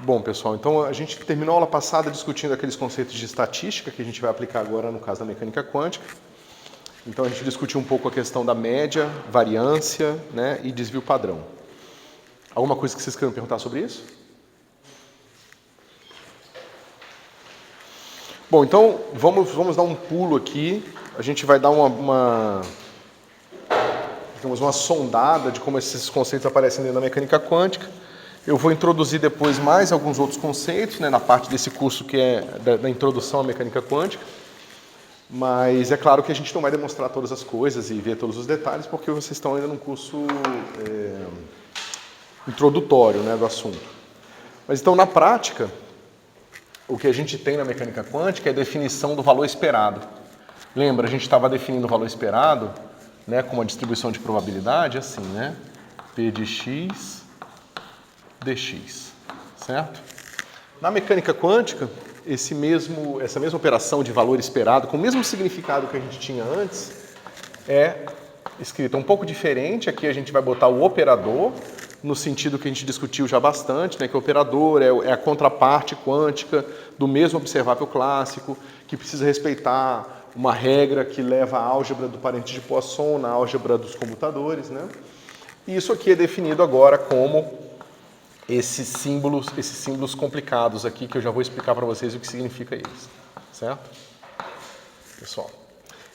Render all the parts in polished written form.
Bom, pessoal, então a gente terminou a aula passada discutindo aqueles conceitos de estatística que a gente vai aplicar agora no caso da mecânica quântica. Então a gente discutiu um pouco a questão da média, variância, né, e desvio padrão. Alguma coisa que vocês queiram perguntar sobre isso? Bom, então vamos dar um pulo aqui. A gente vai dar uma sondada de como esses conceitos aparecem dentro da mecânica quântica. Eu vou introduzir depois mais alguns outros conceitos, né, na parte desse curso que é da introdução à mecânica quântica. Mas é claro que a gente não vai demonstrar todas as coisas e ver todos os detalhes, porque vocês estão ainda num curso introdutório, né, do assunto. Mas então, na prática, o que a gente tem na mecânica quântica é a definição do valor esperado. Lembra, a gente estava definindo o valor esperado, né, com uma distribuição de probabilidade, assim, né? P de x, dx, certo? Na mecânica quântica, essa mesma operação de valor esperado, com o mesmo significado que a gente tinha antes, é escrita um pouco diferente. Aqui a gente vai botar o operador, no sentido que a gente discutiu já bastante, né, que o operador é a contraparte quântica do mesmo observável clássico, que precisa respeitar uma regra que leva à álgebra do parente de Poisson, na álgebra dos comutadores, né? E isso aqui é definido agora como esses símbolos complicados aqui, que eu já vou explicar para vocês o que significa eles, certo? Pessoal,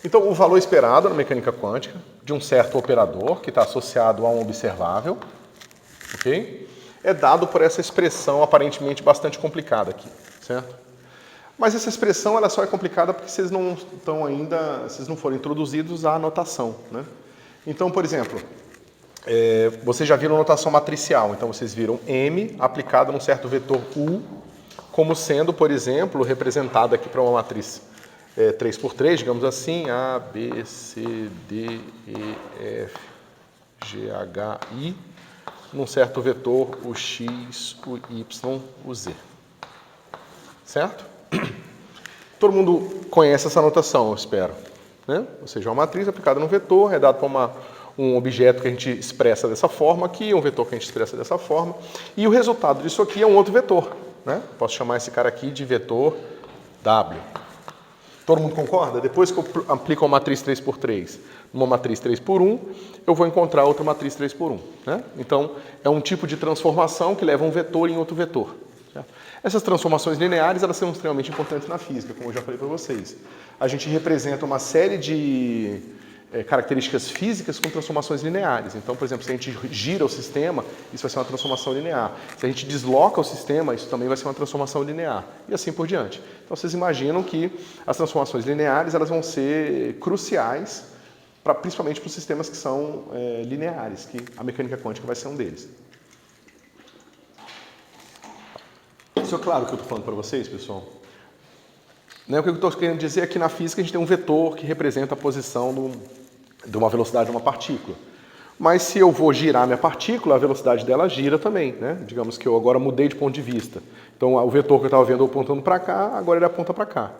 então o valor esperado na mecânica quântica de um certo operador que está associado a um observável, ok? É dado por essa expressão aparentemente bastante complicada aqui, certo? Mas essa expressão ela só é complicada porque vocês não foram introduzidos à notação, né? Então, por exemplo, vocês já viram notação matricial, então vocês viram M aplicado num certo vetor U, como sendo, por exemplo, representado aqui para uma matriz 3x3, digamos assim, A, B, C, D, E, F, G, H, I, num certo vetor, o X, o Y, o Z. Certo? Todo mundo conhece essa notação, eu espero, né? Ou seja, uma matriz aplicada num vetor, é dado para um objeto que a gente expressa dessa forma aqui, um vetor que a gente expressa dessa forma, e o resultado disso aqui é um outro vetor, né? Posso chamar esse cara aqui de vetor W. Todo mundo concorda? Depois que eu aplico uma matriz 3x3 numa matriz 3x1, eu vou encontrar outra matriz 3x1, né? Então, é um tipo de transformação que leva um vetor em outro vetor. Certo? Essas transformações lineares elas são extremamente importantes na física, como eu já falei para vocês. A gente representa uma série de características físicas com transformações lineares. Então, por exemplo, se a gente gira o sistema, isso vai ser uma transformação linear. Se a gente desloca o sistema, isso também vai ser uma transformação linear. E assim por diante. Então, vocês imaginam que as transformações lineares elas vão ser cruciais, principalmente para os sistemas que são lineares, que a mecânica quântica vai ser um deles. Isso é claro o que eu estou falando para vocês, pessoal? O que eu estou querendo dizer é que na física a gente tem um vetor que representa a posição de uma velocidade de uma partícula. Mas se eu vou girar minha partícula, a velocidade dela gira também, né? Digamos que eu agora mudei de ponto de vista. Então o vetor que eu estava vendo apontando para cá, agora ele aponta para cá.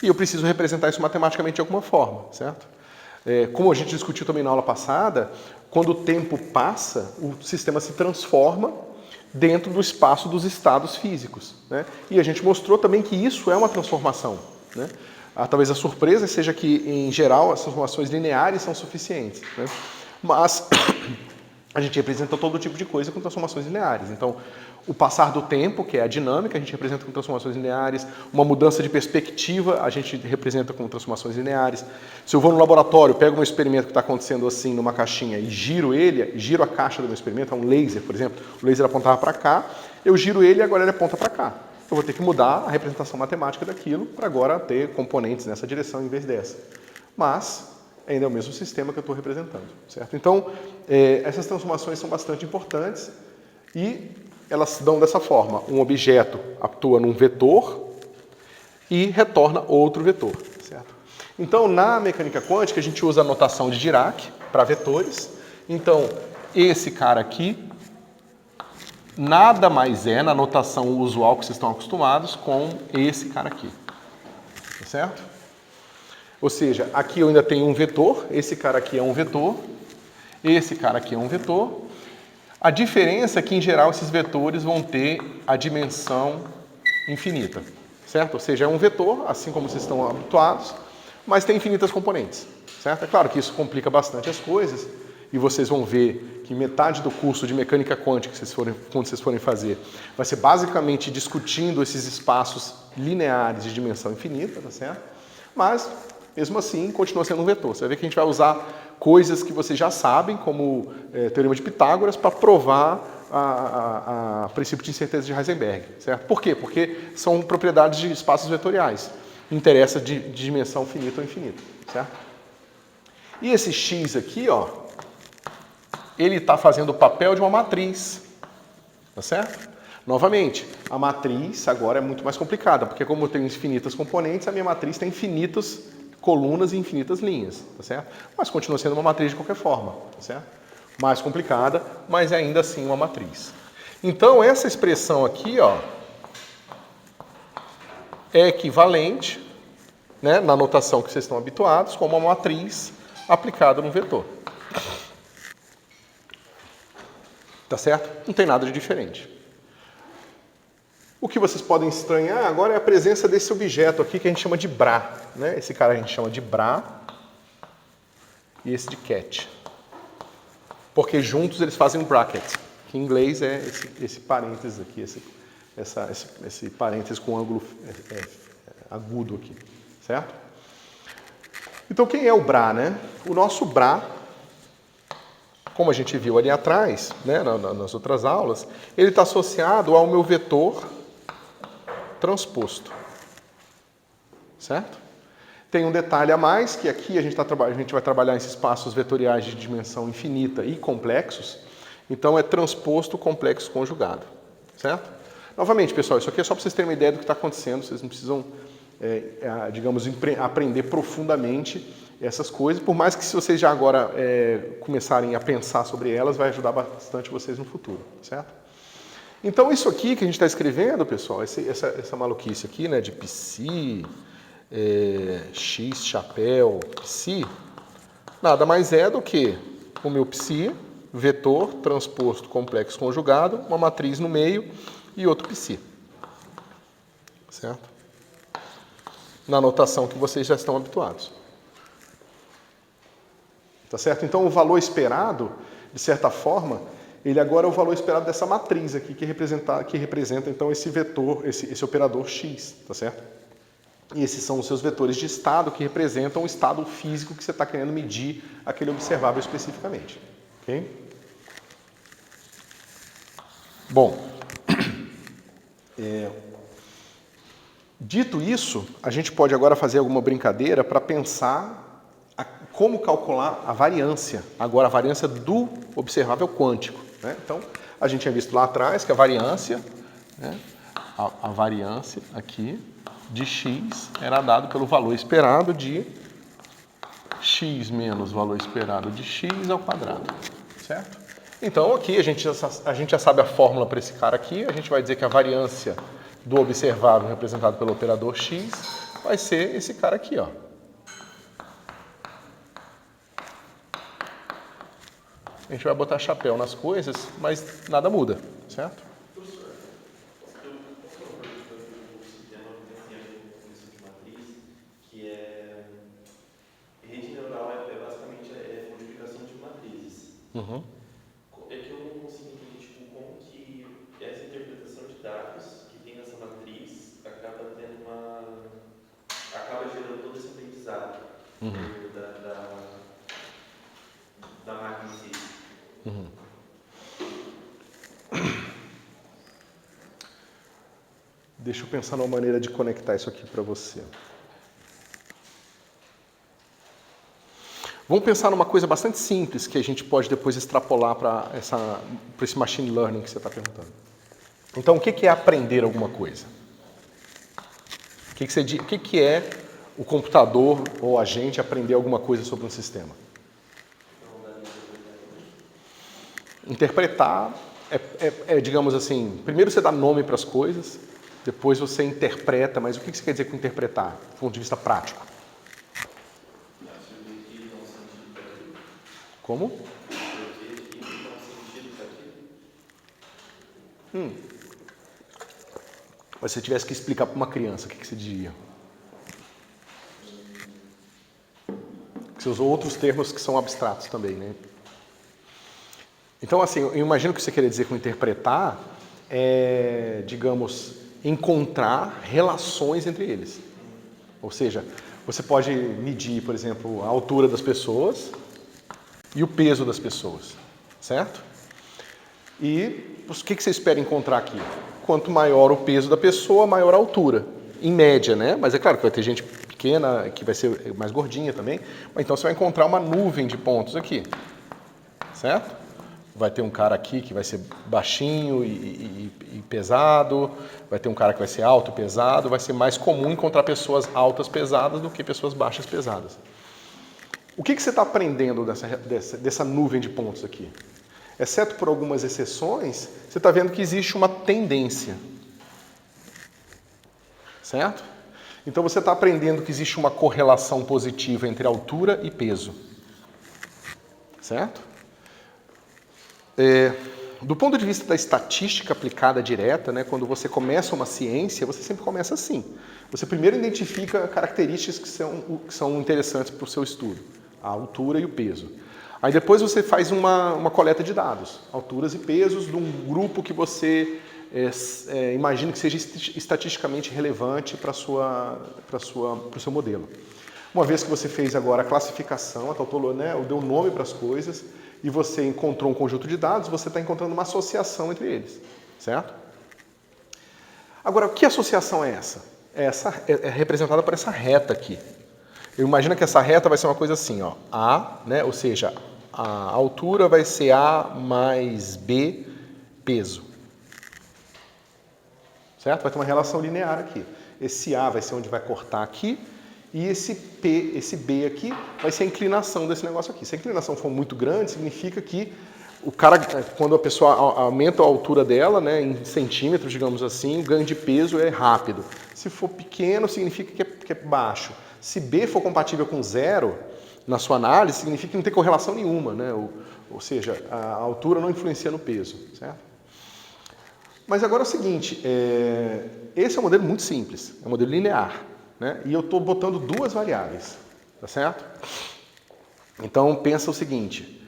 E eu preciso representar isso matematicamente de alguma forma, certo? Como a gente discutiu também na aula passada, quando o tempo passa, o sistema se transforma dentro do espaço dos estados físicos, né? E a gente mostrou também que isso é uma transformação, né? Talvez a surpresa seja que, em geral, as transformações lineares são suficientes, né? Mas a gente representa todo tipo de coisa com transformações lineares. Então, o passar do tempo, que é a dinâmica, a gente representa com transformações lineares. Uma mudança de perspectiva, a gente representa com transformações lineares. Se eu vou no laboratório, pego um experimento que está acontecendo assim numa caixinha e giro a caixa do meu experimento, é um laser, por exemplo. O laser apontava para cá, eu giro ele e agora ele aponta para cá. Eu vou ter que mudar a representação matemática daquilo para agora ter componentes nessa direção em vez dessa. Mas ainda é o mesmo sistema que eu estou representando, certo? Então, essas transformações são bastante importantes e elas se dão dessa forma. Um objeto atua num vetor e retorna outro vetor, certo? Então, na mecânica quântica, a gente usa a notação de Dirac para vetores. Então, esse cara aqui nada mais é, na notação usual que vocês estão acostumados, com esse cara aqui, certo? Ou seja, aqui eu ainda tenho um vetor, esse cara aqui é um vetor, esse cara aqui é um vetor. A diferença é que, em geral, esses vetores vão ter a dimensão infinita, certo? Ou seja, é um vetor, assim como vocês estão habituados, mas tem infinitas componentes, certo? É claro que isso complica bastante as coisas, e vocês vão ver que metade do curso de mecânica quântica, quando vocês forem fazer, vai ser basicamente discutindo esses espaços lineares de dimensão infinita, tá certo? Mas, mesmo assim, continua sendo um vetor. Você vai ver que a gente vai usar coisas que vocês já sabem, como teorema de Pitágoras, para provar a princípio de incerteza de Heisenberg, certo? Por quê? Porque são propriedades de espaços vetoriais. Interessa de dimensão finita ou infinita, certo? E esse x aqui, ó, ele está fazendo o papel de uma matriz, tá certo? Novamente, a matriz agora é muito mais complicada, porque como eu tenho infinitas componentes, a minha matriz tem infinitas colunas e infinitas linhas, tá certo? Mas continua sendo uma matriz de qualquer forma, tá certo? Mais complicada, mas é ainda assim uma matriz. Então, essa expressão aqui, ó, é equivalente, né, na notação que vocês estão habituados, como uma matriz aplicada num vetor. Tá certo? Não tem nada de diferente. O que vocês podem estranhar agora é a presença desse objeto aqui que a gente chama de bra, né? Esse cara a gente chama de bra e esse de cat. Porque juntos eles fazem um bracket, que em inglês é esse parênteses aqui, esse parênteses com ângulo agudo aqui, certo? Então quem é o bra, né? O nosso bra, como a gente viu ali atrás, né, nas outras aulas, ele está associado ao meu vetor transposto, certo? Tem um detalhe a mais, que aqui a gente vai trabalhar esses espaços vetoriais de dimensão infinita e complexos, então é transposto complexo conjugado, certo? Novamente, pessoal, isso aqui é só para vocês terem uma ideia do que está acontecendo, vocês não precisam, digamos, aprender profundamente essas coisas, por mais que se vocês já agora começarem a pensar sobre elas, vai ajudar bastante vocês no futuro, certo? Então, isso aqui que a gente está escrevendo, pessoal, essa maluquice aqui, né, de psi, x, chapéu, psi, nada mais é do que o meu psi, vetor, transposto, complexo conjugado, uma matriz no meio e outro psi, certo? Na notação que vocês já estão habituados. Tá certo? Então, o valor esperado, de certa forma, ele agora é o valor esperado dessa matriz aqui, que representa então esse vetor, esse operador x, tá certo? E esses são os seus vetores de estado, que representam o estado físico que você está querendo medir aquele observável especificamente. Ok? Bom, dito isso, a gente pode agora fazer alguma brincadeira para pensar como calcular a variância, agora a variância do observável quântico, né? Então, a gente tinha visto lá atrás que a variância, né, a variância aqui de x era dado pelo valor esperado de x menos valor esperado de x ao quadrado, certo? Então, aqui a gente já sabe a fórmula para esse cara aqui, a gente vai dizer que a variância do observável representado pelo operador x vai ser esse cara aqui, ó. A gente vai botar chapéu nas coisas, mas nada muda, certo? Professor, eu sistema de matriz, que rede neural basicamente multiplicação de matrizes. Uhum. É que eu não consigo entender como que essa interpretação de dados que tem nessa matriz acaba gerando todo esse aprendizado da máquina em si. Uhum. Deixa eu pensar numa maneira de conectar isso aqui para você. Vamos pensar numa coisa bastante simples que a gente pode depois extrapolar para esse machine learning que você está perguntando. Então, o que é aprender alguma coisa? O que é o computador ou a gente aprender alguma coisa sobre um sistema? Interpretar digamos assim, primeiro você dá nome para as coisas, depois você interpreta, mas o que você quer dizer com interpretar, do ponto de vista prático? Como? Mas se você tivesse que explicar para uma criança, o que você diria? Você usou outros termos que são abstratos também, né? Então, assim, eu imagino que você queria dizer com interpretar é, digamos, encontrar relações entre eles. Ou seja, você pode medir, por exemplo, a altura das pessoas e o peso das pessoas, certo? E o que você espera encontrar aqui? Quanto maior o peso da pessoa, maior a altura. Em média, né? Mas é claro que vai ter gente pequena, que vai ser mais gordinha também. Mas então você vai encontrar uma nuvem de pontos aqui, certo? Vai ter um cara aqui que vai ser baixinho e pesado, vai ter um cara que vai ser alto e pesado, vai ser mais comum encontrar pessoas altas pesadas do que pessoas baixas pesadas. O que você está aprendendo dessa nuvem de pontos aqui? Exceto por algumas exceções, você está vendo que existe uma tendência. Certo? Então você está aprendendo que existe uma correlação positiva entre altura e peso. Certo? Do ponto de vista da estatística aplicada direta, né, quando você começa uma ciência, você sempre começa assim. Você primeiro identifica características que são interessantes para o seu estudo. A altura e o peso. Aí depois você faz uma coleta de dados, alturas e pesos de um grupo que você imagina que seja estatisticamente relevante para o seu modelo. Uma vez que você fez agora a classificação, deu nome para as coisas e você encontrou um conjunto de dados, você está encontrando uma associação entre eles, certo? Agora, que associação é essa? Essa é representada por essa reta aqui. Eu imagino que essa reta vai ser uma coisa assim, ó, A, né, ou seja, a altura vai ser A mais B peso. Certo? Vai ter uma relação linear aqui. Esse A vai ser onde vai cortar aqui e esse B aqui vai ser a inclinação desse negócio aqui. Se a inclinação for muito grande, significa que o cara, quando a pessoa aumenta a altura dela, né, em centímetros, digamos assim, o ganho de peso é rápido. Se for pequeno, significa que é baixo. Se B for compatível com zero, na sua análise, significa que não tem correlação nenhuma, né? Ou seja, a altura não influencia no peso, certo? Mas agora é o seguinte, esse é um modelo muito simples, é um modelo linear, né? E eu estou botando duas variáveis, tá certo? Então pensa o seguinte,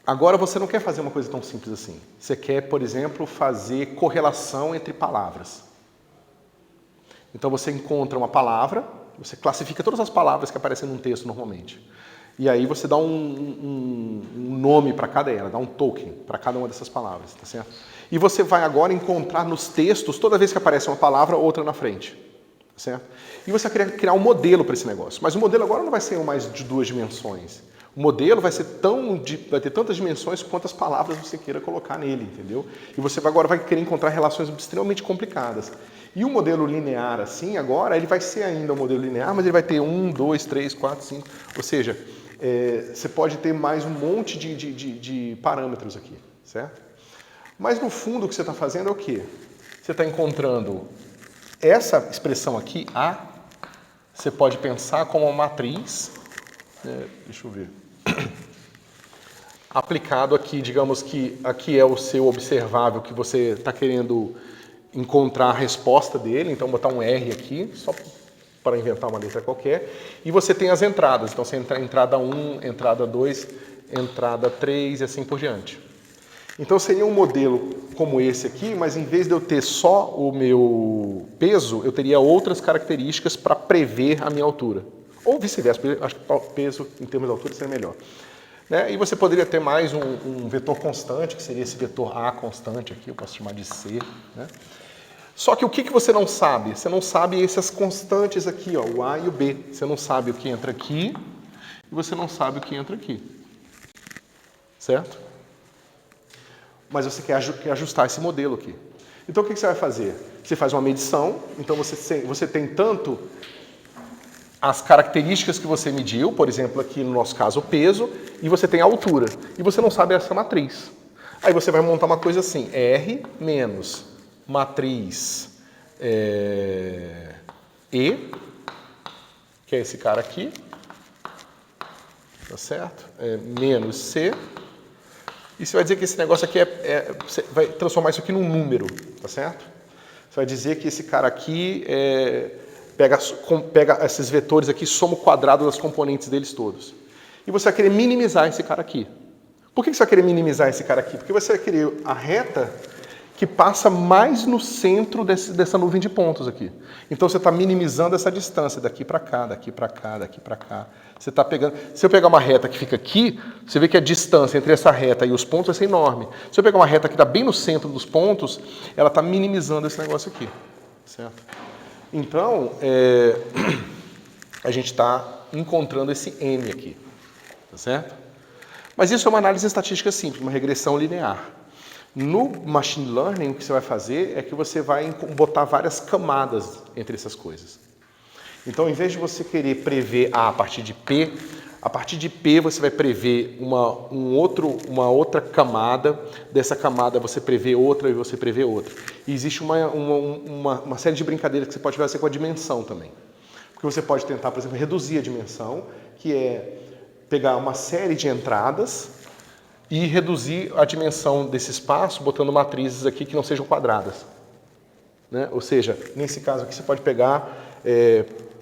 agora você não quer fazer uma coisa tão simples assim. Você quer, por exemplo, fazer correlação entre palavras. Então você encontra uma palavra, você classifica todas as palavras que aparecem num texto normalmente. E aí você dá um nome para cada ela, dá um token para cada uma dessas palavras, tá certo? E você vai agora encontrar nos textos, toda vez que aparece uma palavra, outra na frente, tá certo? E você vai criar um modelo para esse negócio. Mas o modelo agora não vai ser mais de 2 dimensões. O modelo vai ter tantas dimensões quantas palavras você queira colocar nele, entendeu? E você agora vai querer encontrar relações extremamente complicadas. E o modelo linear, assim, agora, ele vai ser ainda um modelo linear, mas ele vai ter 1, 2, 3, 4, 5. Ou seja, você pode ter mais um monte de parâmetros aqui, certo? Mas no fundo o que você está fazendo é o quê? Você está encontrando essa expressão aqui, A, você pode pensar como uma matriz, deixa eu ver, aplicado aqui, digamos que aqui é o seu observável que você está querendo encontrar a resposta dele, então botar um R aqui, só para inventar uma letra qualquer, e você tem as entradas, então você entra entrada 1, entrada 2, entrada 3 e assim por diante. Então seria um modelo como esse aqui, mas em vez de eu ter só o meu peso, eu teria outras características para prever a minha altura. Ou vice-versa, acho que o peso em termos de altura seria melhor. Né? E você poderia ter mais um vetor constante, que seria esse vetor A constante aqui, eu posso chamar de C. Né? Só que o que você não sabe? Você não sabe essas constantes aqui, ó, o A e o B. Você não sabe o que entra aqui e você não sabe o que entra aqui. Certo? Mas você quer ajustar esse modelo aqui. Então o que você vai fazer? Você faz uma medição, então você tem tanto as características que você mediu, por exemplo, aqui no nosso caso o peso, e você tem a altura. E você não sabe essa matriz. Aí você vai montar uma coisa assim, R menos matriz E, que é esse cara aqui, tá certo? Menos C. E você vai dizer que esse negócio aqui você vai transformar isso aqui num número. tá certo? Você vai dizer que esse cara aqui pega esses vetores aqui, soma o quadrado das componentes deles todos. E você vai querer minimizar esse cara aqui. Por que você vai querer minimizar esse cara aqui? Porque você vai querer a reta que passa mais no centro dessa nuvem de pontos aqui. Então você está minimizando essa distância daqui para cá, daqui para cá, daqui para cá. Você está pegando. Se eu pegar uma reta que fica aqui, você vê que a distância entre essa reta e os pontos vai ser enorme. Se eu pegar uma reta que está bem no centro dos pontos, ela está minimizando esse negócio aqui, certo? Então a gente está encontrando esse M aqui, tá certo? Mas isso é uma análise estatística simples, uma regressão linear. No Machine Learning, o que você vai fazer é que você vai botar várias camadas entre essas coisas. Então, em vez de você querer prever A a partir de P você vai prever uma outra camada, dessa camada você prevê outra e você prevê outra. E existe uma série de brincadeiras que você pode fazer com a dimensão também. Porque você pode tentar, por exemplo, reduzir a dimensão, que é pegar uma série de entradas e reduzir a dimensão desse espaço botando matrizes aqui que não sejam quadradas. Né? Ou seja, nesse caso aqui você pode pegar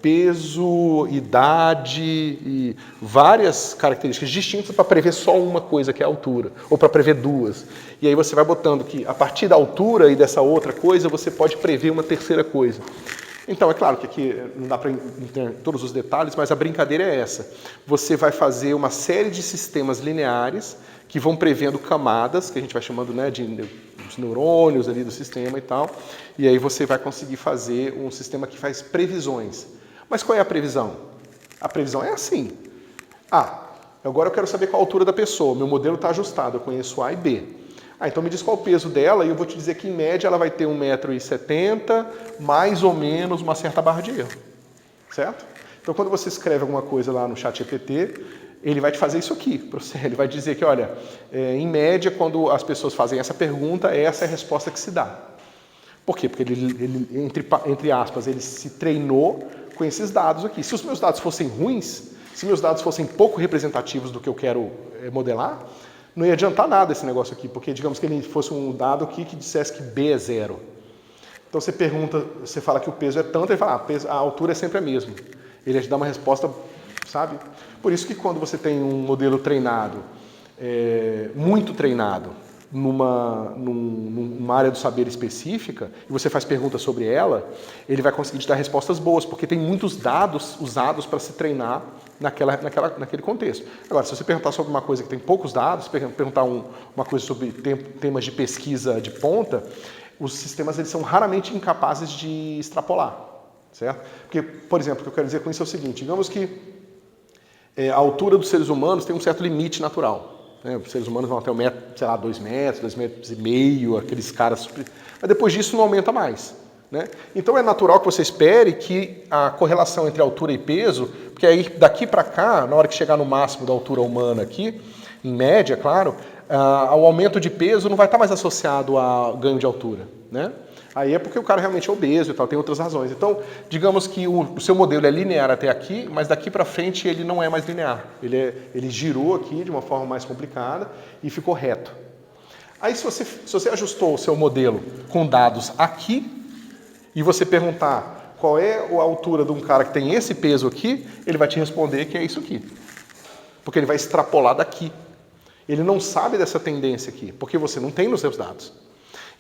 peso, idade e várias características distintas para prever só uma coisa, que é a altura, ou para prever duas. E aí você vai botando que a partir da altura e dessa outra coisa você pode prever uma terceira coisa. Então, é claro que aqui não dá para entender todos os detalhes, mas a brincadeira é essa. Você vai fazer uma série de sistemas lineares que vão prevendo camadas, que a gente vai chamando, né, dos neurônios ali do sistema e tal, e aí você vai conseguir fazer um sistema que faz previsões. Mas qual é a previsão? A previsão é assim. Agora eu quero saber qual a altura da pessoa, meu modelo está ajustado, eu conheço A e B. Então me diz qual o peso dela e eu vou te dizer que em média ela vai ter 1,70 m, mais ou menos uma certa barra de erro. Certo? Então quando você escreve alguma coisa lá no ChatGPT, ele vai te fazer isso aqui para você. Ele vai dizer que, olha, em média, quando as pessoas fazem essa pergunta, essa é a resposta que se dá. Por quê? Porque ele entre aspas, ele se treinou com esses dados aqui. Se os meus dados fossem ruins, se meus dados fossem pouco representativos do que eu quero modelar, não ia adiantar nada esse negócio aqui, porque digamos que ele fosse um dado aqui que dissesse que B é 0. Então você pergunta, você fala que o peso é tanto, ele fala, a altura é sempre a mesma. Ele te dá uma resposta, sabe? Por isso que quando você tem um modelo treinado, muito treinado, numa área do saber específica, e você faz perguntas sobre ela, ele vai conseguir te dar respostas boas, porque tem muitos dados usados para se treinar naquele contexto. Agora, se você perguntar sobre uma coisa que tem poucos dados, perguntar uma coisa sobre temas de pesquisa de ponta, os sistemas eles são raramente incapazes de extrapolar, certo? Porque, por exemplo, o que eu quero dizer com isso é o seguinte, digamos que a altura dos seres humanos tem um certo limite natural. Os seres humanos vão até 1 metro, sei lá, 2 metros, 2,5 metros, aqueles caras... Mas depois disso não aumenta mais. Né? Então é natural que você espere que a correlação entre altura e peso, porque aí daqui para cá, na hora que chegar no máximo da altura humana aqui, em média, claro, o aumento de peso não vai estar mais associado a ganho de altura. Né? Aí é porque o cara realmente é obeso e tal, tem outras razões. Então, digamos que o seu modelo é linear até aqui, mas daqui para frente ele não é mais linear. Ele girou aqui de uma forma mais complicada e ficou reto. Aí se você ajustou o seu modelo com dados aqui e você perguntar qual é a altura de um cara que tem esse peso aqui, ele vai te responder que é isso aqui. Porque ele vai extrapolar daqui. Ele não sabe dessa tendência aqui, porque você não tem nos seus dados.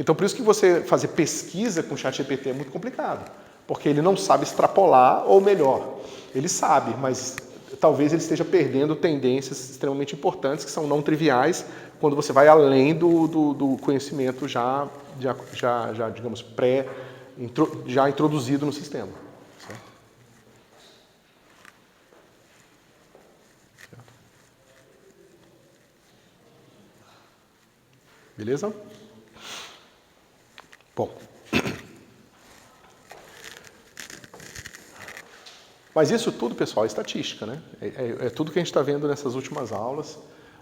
Então, por isso que você fazer pesquisa com o ChatGPT é muito complicado, porque ele não sabe extrapolar, ou melhor, ele sabe, mas talvez ele esteja perdendo tendências extremamente importantes, que são não triviais, quando você vai além do conhecimento já digamos, já introduzido no sistema. Certo? Beleza? Bom, mas isso tudo, pessoal, é estatística, né? É tudo que a gente está vendo nessas últimas aulas.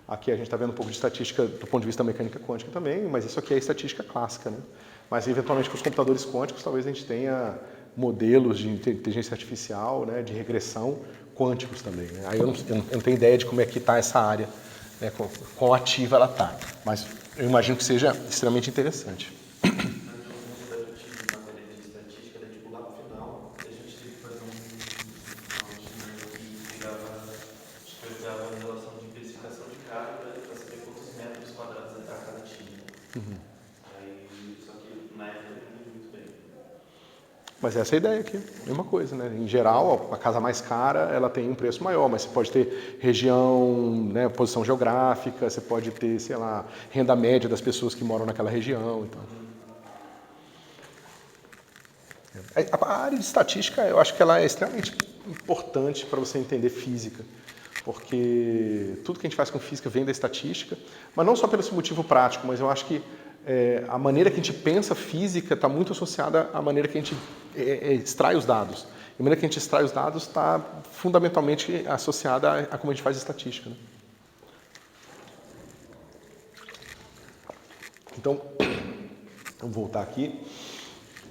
Aqui a gente está vendo um pouco de estatística do ponto de vista da mecânica quântica também, mas isso aqui é estatística clássica, né? Mas, eventualmente, com os computadores quânticos, talvez a gente tenha modelos de inteligência artificial, né, de regressão quânticos também. Né? Aí eu não tenho ideia de como é que está essa área, né, quão ativa ela está, mas eu imagino que seja extremamente interessante. Mas essa é a ideia aqui, mesma coisa, né? Em geral, a casa mais cara, ela tem um preço maior, mas você pode ter região, né, posição geográfica, você pode ter, sei lá, renda média das pessoas que moram naquela região. Então. A área de estatística, eu acho que ela é extremamente importante para você entender física, porque tudo que a gente faz com física vem da estatística, mas não só pelo esse motivo prático, mas eu acho que a maneira que a gente pensa física está muito associada à maneira que a gente extrai os dados. E a maneira que a gente extrai os dados está fundamentalmente associada a como a gente faz estatística. Né? Então, vamos voltar aqui.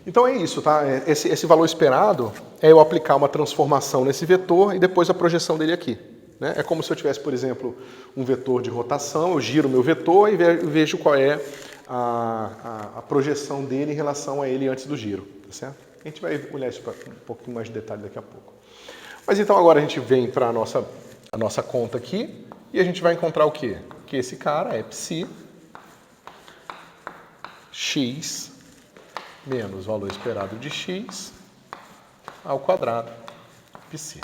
Então é isso, tá? Esse valor esperado é eu aplicar uma transformação nesse vetor e depois a projeção dele aqui. Né? É como se eu tivesse, por exemplo, um vetor de rotação, eu giro o meu vetor e vejo qual é a projeção dele em relação a ele antes do giro, tá certo? A gente vai olhar isso para um pouquinho mais de detalhe daqui a pouco. Mas então agora a gente vem para a nossa conta aqui e a gente vai encontrar o quê? Que esse cara é psi x menos o valor esperado de x ao quadrado psi,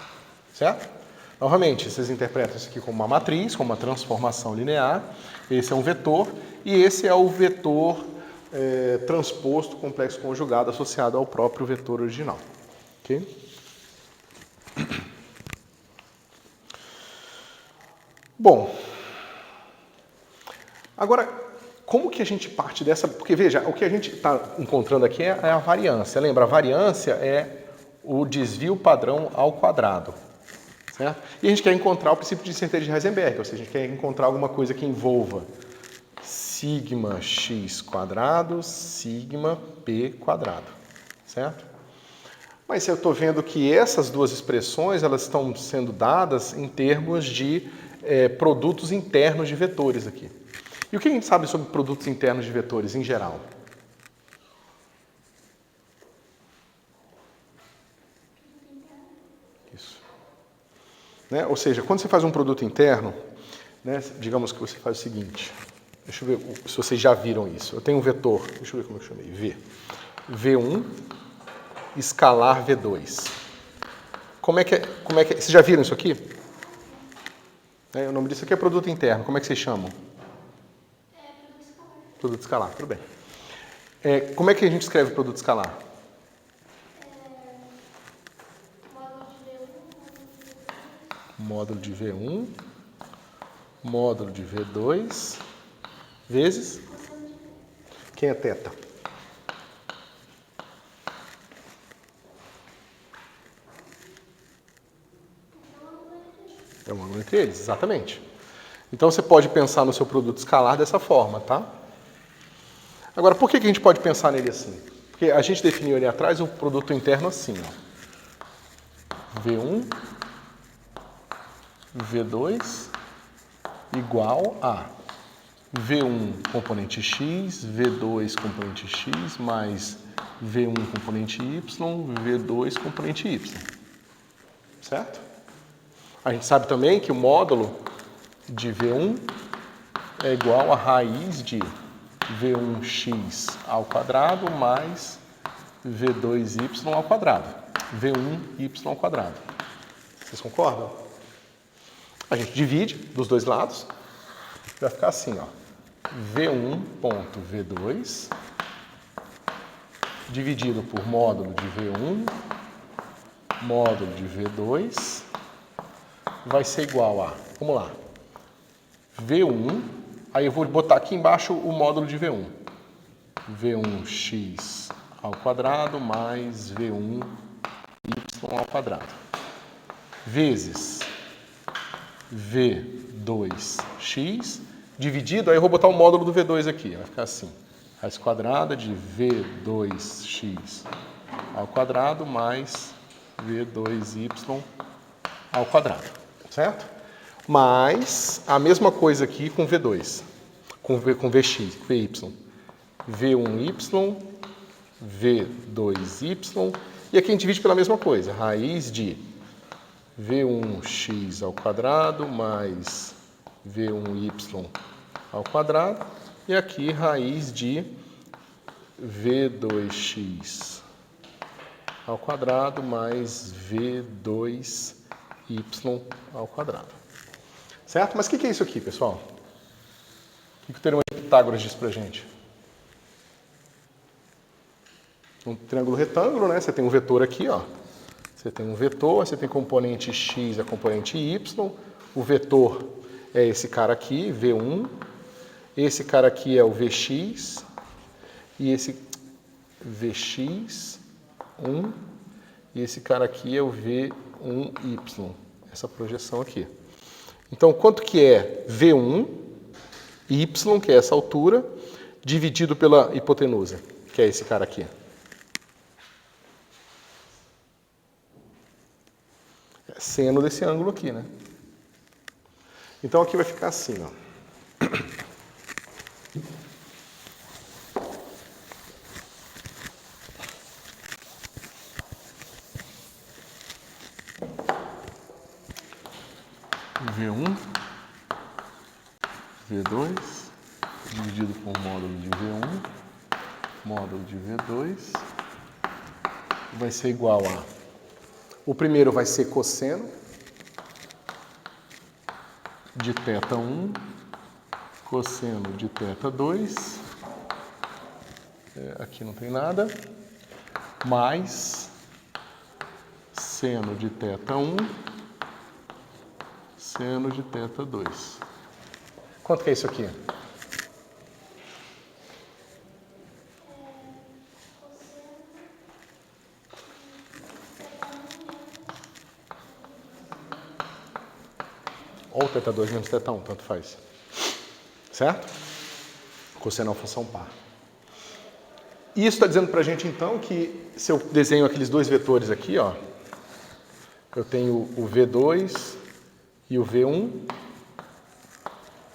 certo? Novamente, vocês interpretam isso aqui como uma matriz, como uma transformação linear. Esse é um vetor e esse é o vetor transposto complexo conjugado associado ao próprio vetor original. Ok? Bom, agora, como que a gente parte dessa... Porque, veja, o que a gente está encontrando aqui é a variância. Lembra, a variância é o desvio padrão ao quadrado. Certo? E a gente quer encontrar o princípio de centelha de Heisenberg, ou seja, a gente quer encontrar alguma coisa que envolva sigma x quadrado, sigma p quadrado, certo? Mas eu estou vendo que essas duas expressões elas estão sendo dadas em termos de produtos internos de vetores aqui. E o que a gente sabe sobre produtos internos de vetores em geral? Isso. Né? Ou seja, quando você faz um produto interno, né, digamos que você faz o seguinte, deixa eu ver se vocês já viram isso. Eu tenho um vetor, deixa eu ver como eu chamei, V. V1 escalar V2. Como é que vocês já viram isso aqui? O nome disso aqui é produto interno. Como é que vocês chamam? Produto escalar. Produto escalar, tudo bem. Como é que a gente escreve produto escalar? Módulo de V1, módulo de V2, vezes? Quem é θ? É um ângulo entre eles, exatamente. Então você pode pensar no seu produto escalar dessa forma, tá? Agora, por que a gente pode pensar nele assim? Porque a gente definiu ali atrás o produto interno assim, ó. V1, V2 igual a V1 componente x, V2 componente x, mais V1 componente y, V2 componente y. Certo? A gente sabe também que o módulo de V1 é igual a raiz de V1x ao quadrado mais V2y ao quadrado. V1y ao quadrado. Vocês concordam? A gente divide dos dois lados. Vai ficar assim, ó. V1.V2 dividido por módulo de V1 módulo de V2 vai ser igual a, vamos lá, V1, aí eu vou botar aqui embaixo o módulo de V1. V1x ao quadrado mais V1y ao quadrado. Vezes V2x dividido, aí eu vou botar o módulo do V2 aqui, vai ficar assim. Raiz quadrada de V2x ao quadrado mais V2y ao quadrado, certo? Mais a mesma coisa aqui com V2, com Vx, com Vy. V1y, V2y, e aqui a gente divide pela mesma coisa, raiz de V1x ao quadrado mais V1y ao quadrado, e aqui raiz de V2x ao quadrado mais V2y ao quadrado. Certo? Mas o que é isso aqui, pessoal? O que o teorema de Pitágoras diz pra gente? Um triângulo retângulo, né? Você tem um vetor aqui, ó. Você tem um vetor, você tem componente x e a componente y. O vetor é esse cara aqui, V1. Esse cara aqui é o Vx. E esse Vx1. E esse cara aqui é o V1y. Essa projeção aqui. Então, quanto que é V1, y, que é essa altura, dividido pela hipotenusa, que é esse cara aqui? É seno desse ângulo aqui, né? Então, aqui vai ficar assim, ó. V1, V2, dividido por módulo de V1, módulo de V2, vai ser igual a... O primeiro vai ser cosseno de θ1, cosseno de θ2, aqui não tem nada, mais seno de θ1, seno de θ2. Quanto que é isso aqui? Ou θ2 menos θ1, tanto faz. Certo? Cosseno é uma função par. E isso está dizendo para a gente, então, que se eu desenho aqueles dois vetores aqui, ó, eu tenho o V2 e o V1.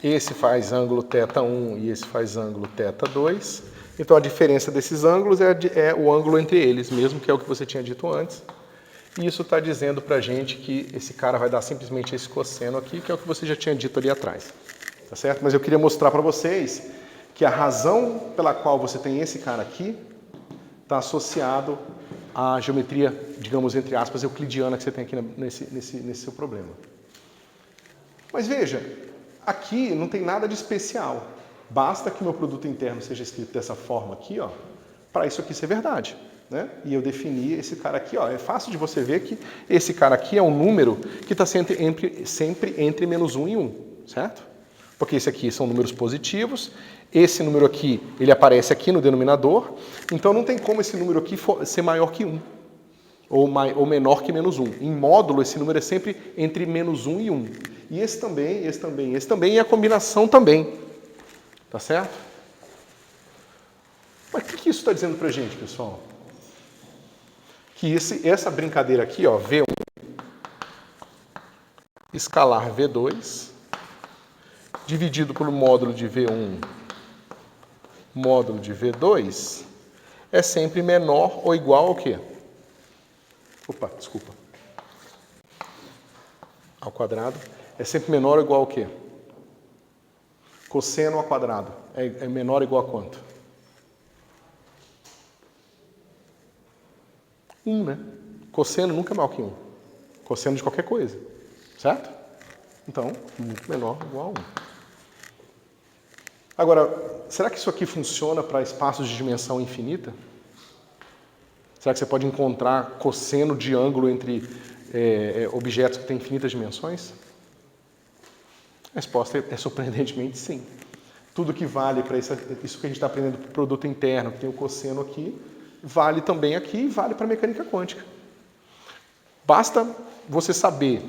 Esse faz ângulo θ1 e esse faz ângulo θ2. Então, a diferença desses ângulos é o ângulo entre eles, mesmo que é o que você tinha dito antes. E isso está dizendo para a gente que esse cara vai dar simplesmente esse cosseno aqui, que é o que você já tinha dito ali atrás. Tá certo? Mas eu queria mostrar para vocês que a razão pela qual você tem esse cara aqui está associado à geometria, digamos, entre aspas, euclidiana que você tem aqui nesse seu problema. Mas veja, aqui não tem nada de especial. Basta que o meu produto interno seja escrito dessa forma aqui, ó, para isso aqui ser verdade. Né? E eu defini esse cara aqui, ó. É fácil de você ver que esse cara aqui é um número que está sempre entre menos 1 e 1, certo? Porque esse aqui são números positivos, esse número aqui, ele aparece aqui no denominador, então não tem como esse número aqui ser maior que 1, ou menor que menos 1. Em módulo, esse número é sempre entre menos 1 e 1. E esse também, esse também, esse também, e a combinação também. Tá certo? Mas o que isso está dizendo pra gente, pessoal? Que essa brincadeira aqui, ó, V1 escalar V2 dividido pelo módulo de V1 módulo de V2 é sempre menor ou igual ao quê? Opa, desculpa. Ao quadrado. É sempre menor ou igual ao quê? Cosseno ao quadrado. É menor ou igual a quanto? 1, né? Cosseno nunca é maior que 1. Cosseno de qualquer coisa. Certo? Então, muito menor ou igual a 1. Agora, será que isso aqui funciona para espaços de dimensão infinita? Será que você pode encontrar cosseno de ângulo entre objetos que têm infinitas dimensões? A resposta é surpreendentemente sim. Tudo que vale para isso que a gente está aprendendo para o produto interno, que tem o cosseno aqui, vale também aqui e vale para a mecânica quântica. Basta você saber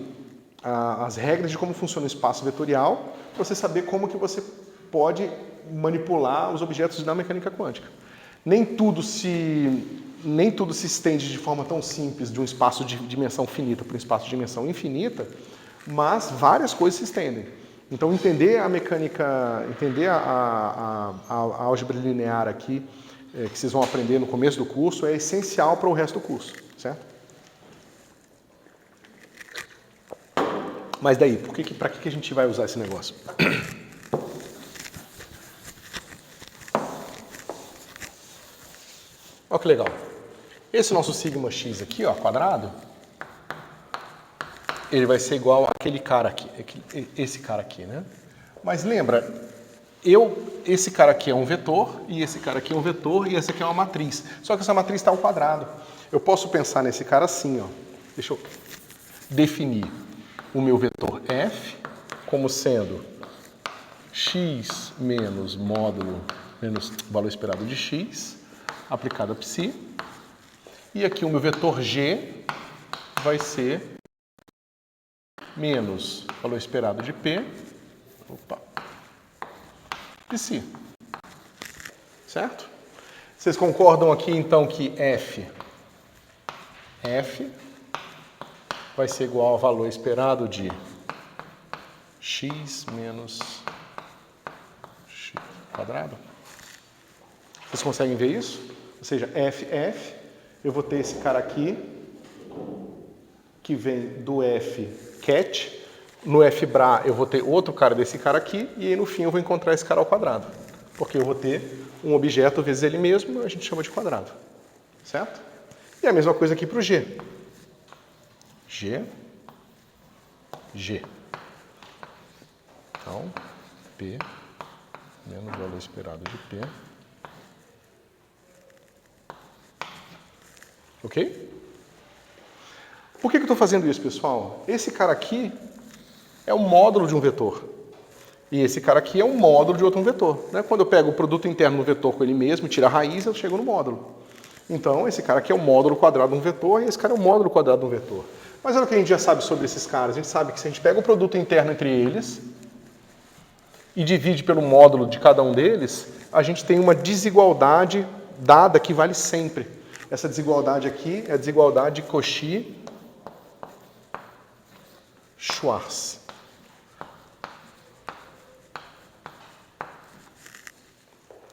as regras de como funciona o espaço vetorial, você saber como que você pode manipular os objetos da mecânica quântica. Nem tudo se estende de forma tão simples de um espaço de dimensão finita para um espaço de dimensão infinita, mas várias coisas se estendem. Então, entender a mecânica, entender a álgebra linear aqui, que vocês vão aprender no começo do curso, é essencial para o resto do curso, certo? Mas daí, para que a gente vai usar esse negócio? Olha que legal. Esse nosso sigma x aqui, ó, quadrado, ele vai ser igual àquele cara aqui, esse cara aqui, né? Mas lembra, esse cara aqui é um vetor, e esse cara aqui é um vetor, e essa aqui é uma matriz. Só que essa matriz está ao quadrado. Eu posso pensar nesse cara assim, ó. Deixa eu definir o meu vetor f como sendo x menos módulo, menos valor esperado de x, aplicado a psi. E aqui o meu vetor g vai ser menos valor esperado de p, psi. Certo? Vocês concordam aqui então que f vai ser igual ao valor esperado de x menos x quadrado? Vocês conseguem ver isso? Ou seja, f, eu vou ter esse cara aqui, que vem do f cat. No f bra eu vou ter outro cara desse cara aqui, e aí no fim eu vou encontrar esse cara ao quadrado. Porque eu vou ter um objeto vezes ele mesmo, a gente chama de quadrado. Certo? E a mesma coisa aqui para o g. G. Então, P menos o valor esperado de P. Ok? Por que eu estou fazendo isso, pessoal? Esse cara aqui é o módulo de um vetor. E esse cara aqui é um módulo de outro vetor. Né? Quando eu pego o produto interno do vetor com ele mesmo, tiro a raiz, eu chego no módulo. Então, esse cara aqui é o módulo quadrado de um vetor e esse cara é o módulo quadrado de um vetor. Mas olha o que a gente já sabe sobre esses caras. A gente sabe que se a gente pega o produto interno entre eles e divide pelo módulo de cada um deles, a gente tem uma desigualdade dada que vale sempre. Essa desigualdade aqui é a desigualdade de Cauchy-Schwarz.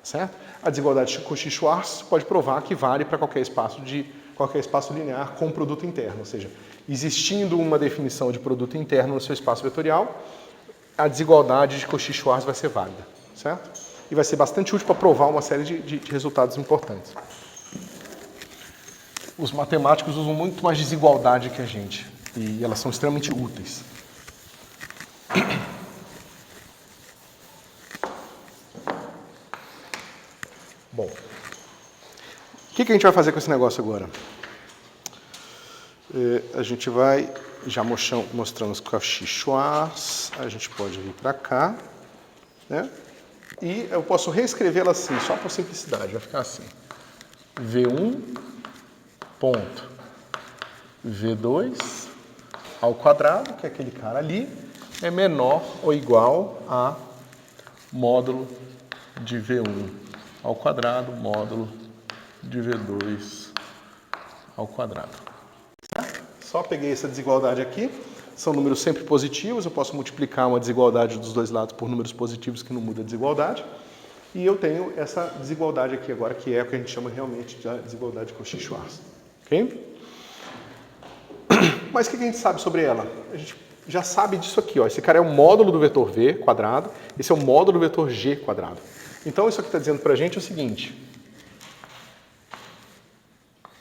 Certo? A desigualdade de Cauchy-Schwarz pode provar que vale para qualquer espaço linear com produto interno. Ou seja, existindo uma definição de produto interno no seu espaço vetorial, a desigualdade de Cauchy-Schwarz vai ser válida. Certo? E vai ser bastante útil para provar uma série de resultados importantes. Os matemáticos usam muito mais desigualdade que a gente. E elas são extremamente úteis. Bom, o que a gente vai fazer com esse negócio agora? A gente vai, já mostramos Cauchy-Schwarz, a gente pode vir para cá, né? E eu posso reescrevê-la assim, só por simplicidade, vai ficar assim. V1 ponto V2 ao quadrado, que é aquele cara ali, é menor ou igual a módulo de V1 ao quadrado, módulo de V2 ao quadrado. Certo? Só peguei essa desigualdade aqui, são números sempre positivos, eu posso multiplicar uma desigualdade dos dois lados por números positivos que não muda a desigualdade, e eu tenho essa desigualdade aqui agora, que é o que a gente chama realmente de desigualdade de Cauchy-Schwarz. Ok? Mas o que a gente sabe sobre ela? A gente já sabe disso aqui, ó. Esse cara é o módulo do vetor v quadrado, esse é o módulo do vetor g quadrado. Então, isso aqui está dizendo para a gente o seguinte.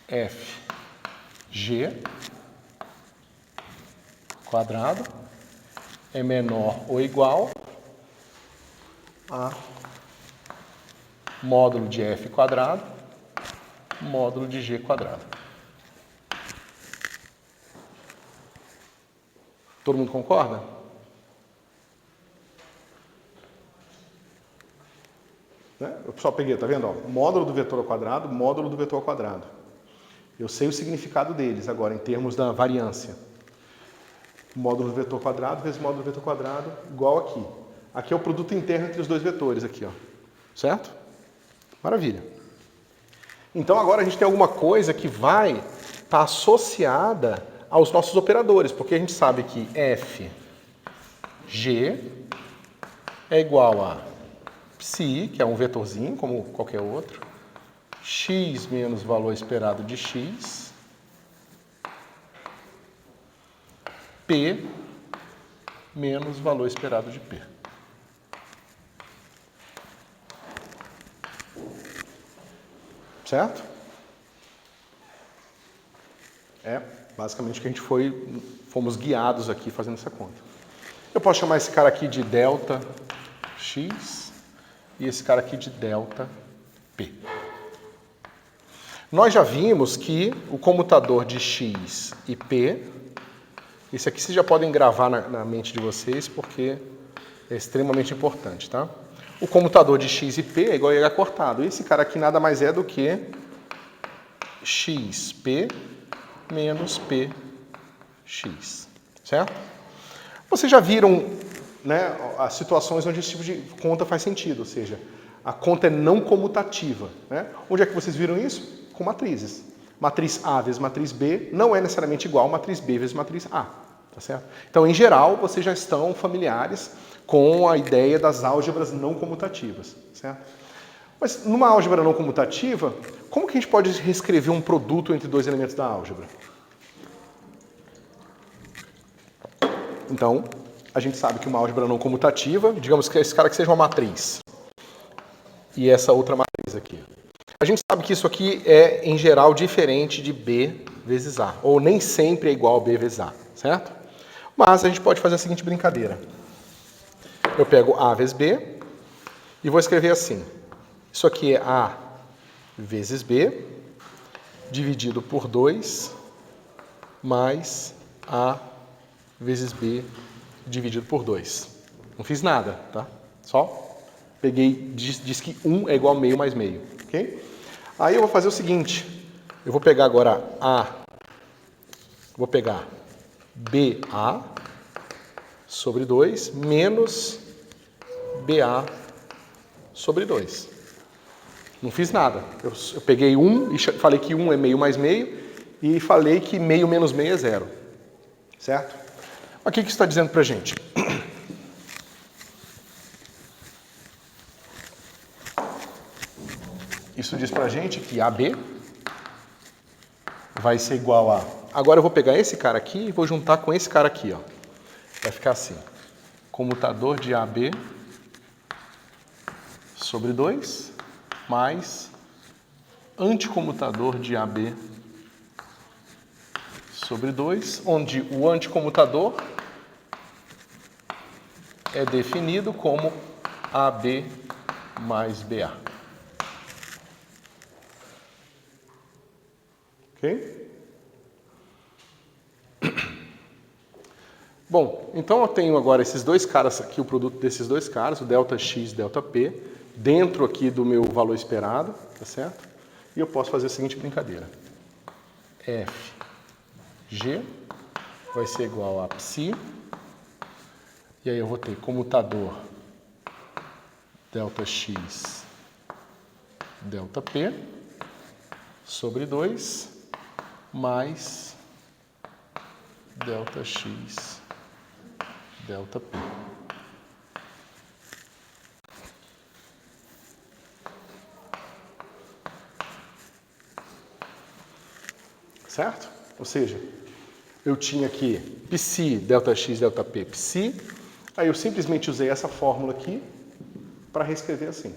Fg quadrado é menor ou igual a módulo de f quadrado, módulo de g quadrado. Todo mundo concorda? Né? Eu só peguei, tá vendo? Ó, módulo do vetor ao quadrado, módulo do vetor ao quadrado. Eu sei o significado deles agora, em termos da variância. Módulo do vetor quadrado vezes módulo do vetor quadrado, igual aqui. Aqui é o produto interno entre os dois vetores, aqui, ó. Certo? Maravilha. Então agora a gente tem alguma coisa que vai estar associada aos nossos operadores, porque a gente sabe que Fg é igual a psi, que é um vetorzinho, como qualquer outro, x menos valor esperado de x, p menos valor esperado de p. Certo? É basicamente o que a gente fomos guiados aqui fazendo essa conta. Eu posso chamar esse cara aqui de delta x e esse cara aqui de delta p. Nós já vimos que o comutador de x e p, esse aqui vocês já podem gravar na mente de vocês, porque é extremamente importante, tá? O comutador de x e p é igual a h cortado. Esse cara aqui nada mais é do que xp menos px, certo? Vocês já viram, né, as situações onde esse tipo de conta faz sentido, ou seja, a conta é não comutativa, né? Onde é que vocês viram isso? Com matrizes. Matriz A vezes matriz B não é necessariamente igual a matriz B vezes matriz A, tá certo? Então, em geral, vocês já estão familiares com a ideia das álgebras não comutativas, certo? Mas numa álgebra não comutativa, como que a gente pode reescrever um produto entre dois elementos da álgebra? Então, a gente sabe que uma álgebra não comutativa, digamos que esse cara que seja uma matriz, e essa outra matriz aqui. A gente sabe que isso aqui é, em geral, diferente de B vezes A, ou nem sempre é igual a B vezes A, certo? Mas a gente pode fazer a seguinte brincadeira. Eu pego A vezes B e vou escrever assim. Isso aqui é A vezes B, dividido por 2, mais A vezes B, dividido por 2. Não fiz nada, tá? Só peguei, diz que 1 é igual a meio mais meio, ok? Aí eu vou fazer o seguinte, eu vou pegar agora vou pegar BA sobre 2 menos BA sobre 2. Não fiz nada. Eu peguei 1 e falei que 1 é meio mais meio e falei que meio menos meio é 0. Certo? O que isso está dizendo para a gente? Isso diz para a gente que AB vai ser igual a... Agora eu vou pegar esse cara aqui e vou juntar com esse cara aqui, ó. Vai ficar assim. Comutador de AB sobre 2 mais anticomutador de AB sobre 2, onde o anticomutador é definido como AB mais BA. Ok? Bom, então eu tenho agora esses dois caras aqui, o produto desses dois caras, o delta x e delta p, dentro aqui do meu valor esperado, tá certo? E eu posso fazer a seguinte brincadeira. Fg vai ser igual a psi, e aí eu vou ter comutador delta x delta p sobre 2 mais delta x delta p. Certo? Ou seja, eu tinha aqui psi delta x delta p psi, aí eu simplesmente usei essa fórmula aqui para reescrever assim.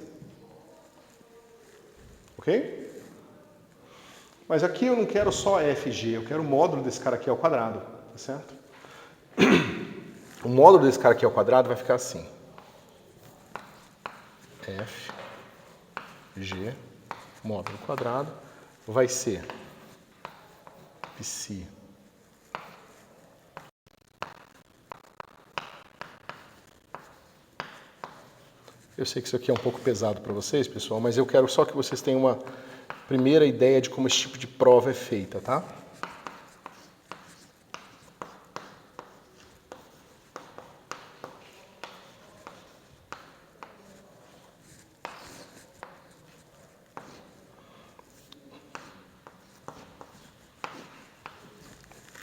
Ok? Mas aqui eu não quero só fg, eu quero o módulo desse cara aqui ao quadrado, tá certo? O módulo desse cara aqui ao quadrado vai ficar assim. fg módulo quadrado vai ser psi Eu sei que isso aqui é um pouco pesado para vocês, pessoal, mas eu quero só que vocês tenham uma primeira ideia de como esse tipo de prova é feita, tá?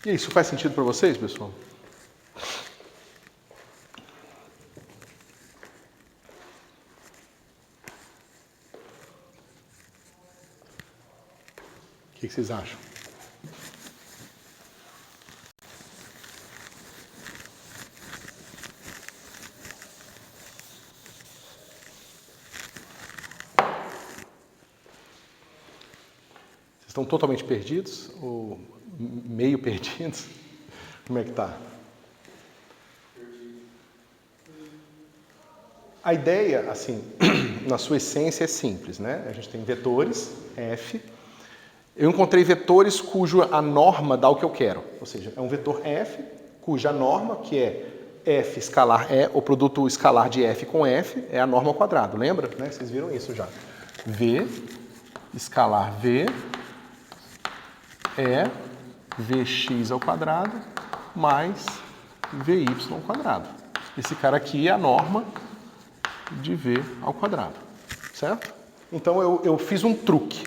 E isso faz sentido para vocês, pessoal? O que vocês acham? Vocês estão totalmente perdidos? Ou meio perdidos? Como é que tá? A ideia, assim, na sua essência é simples, né? A gente tem vetores, F. Eu encontrei vetores cuja norma dá o que eu quero. Ou seja, é um vetor F, cuja norma, que é F escalar E, o produto escalar de F com F, é a norma ao quadrado. Lembra? Né? Vocês viram isso já. V escalar V é Vx ao quadrado mais Vy ao quadrado. Esse cara aqui é a norma de V ao quadrado, certo? Então eu fiz um truque.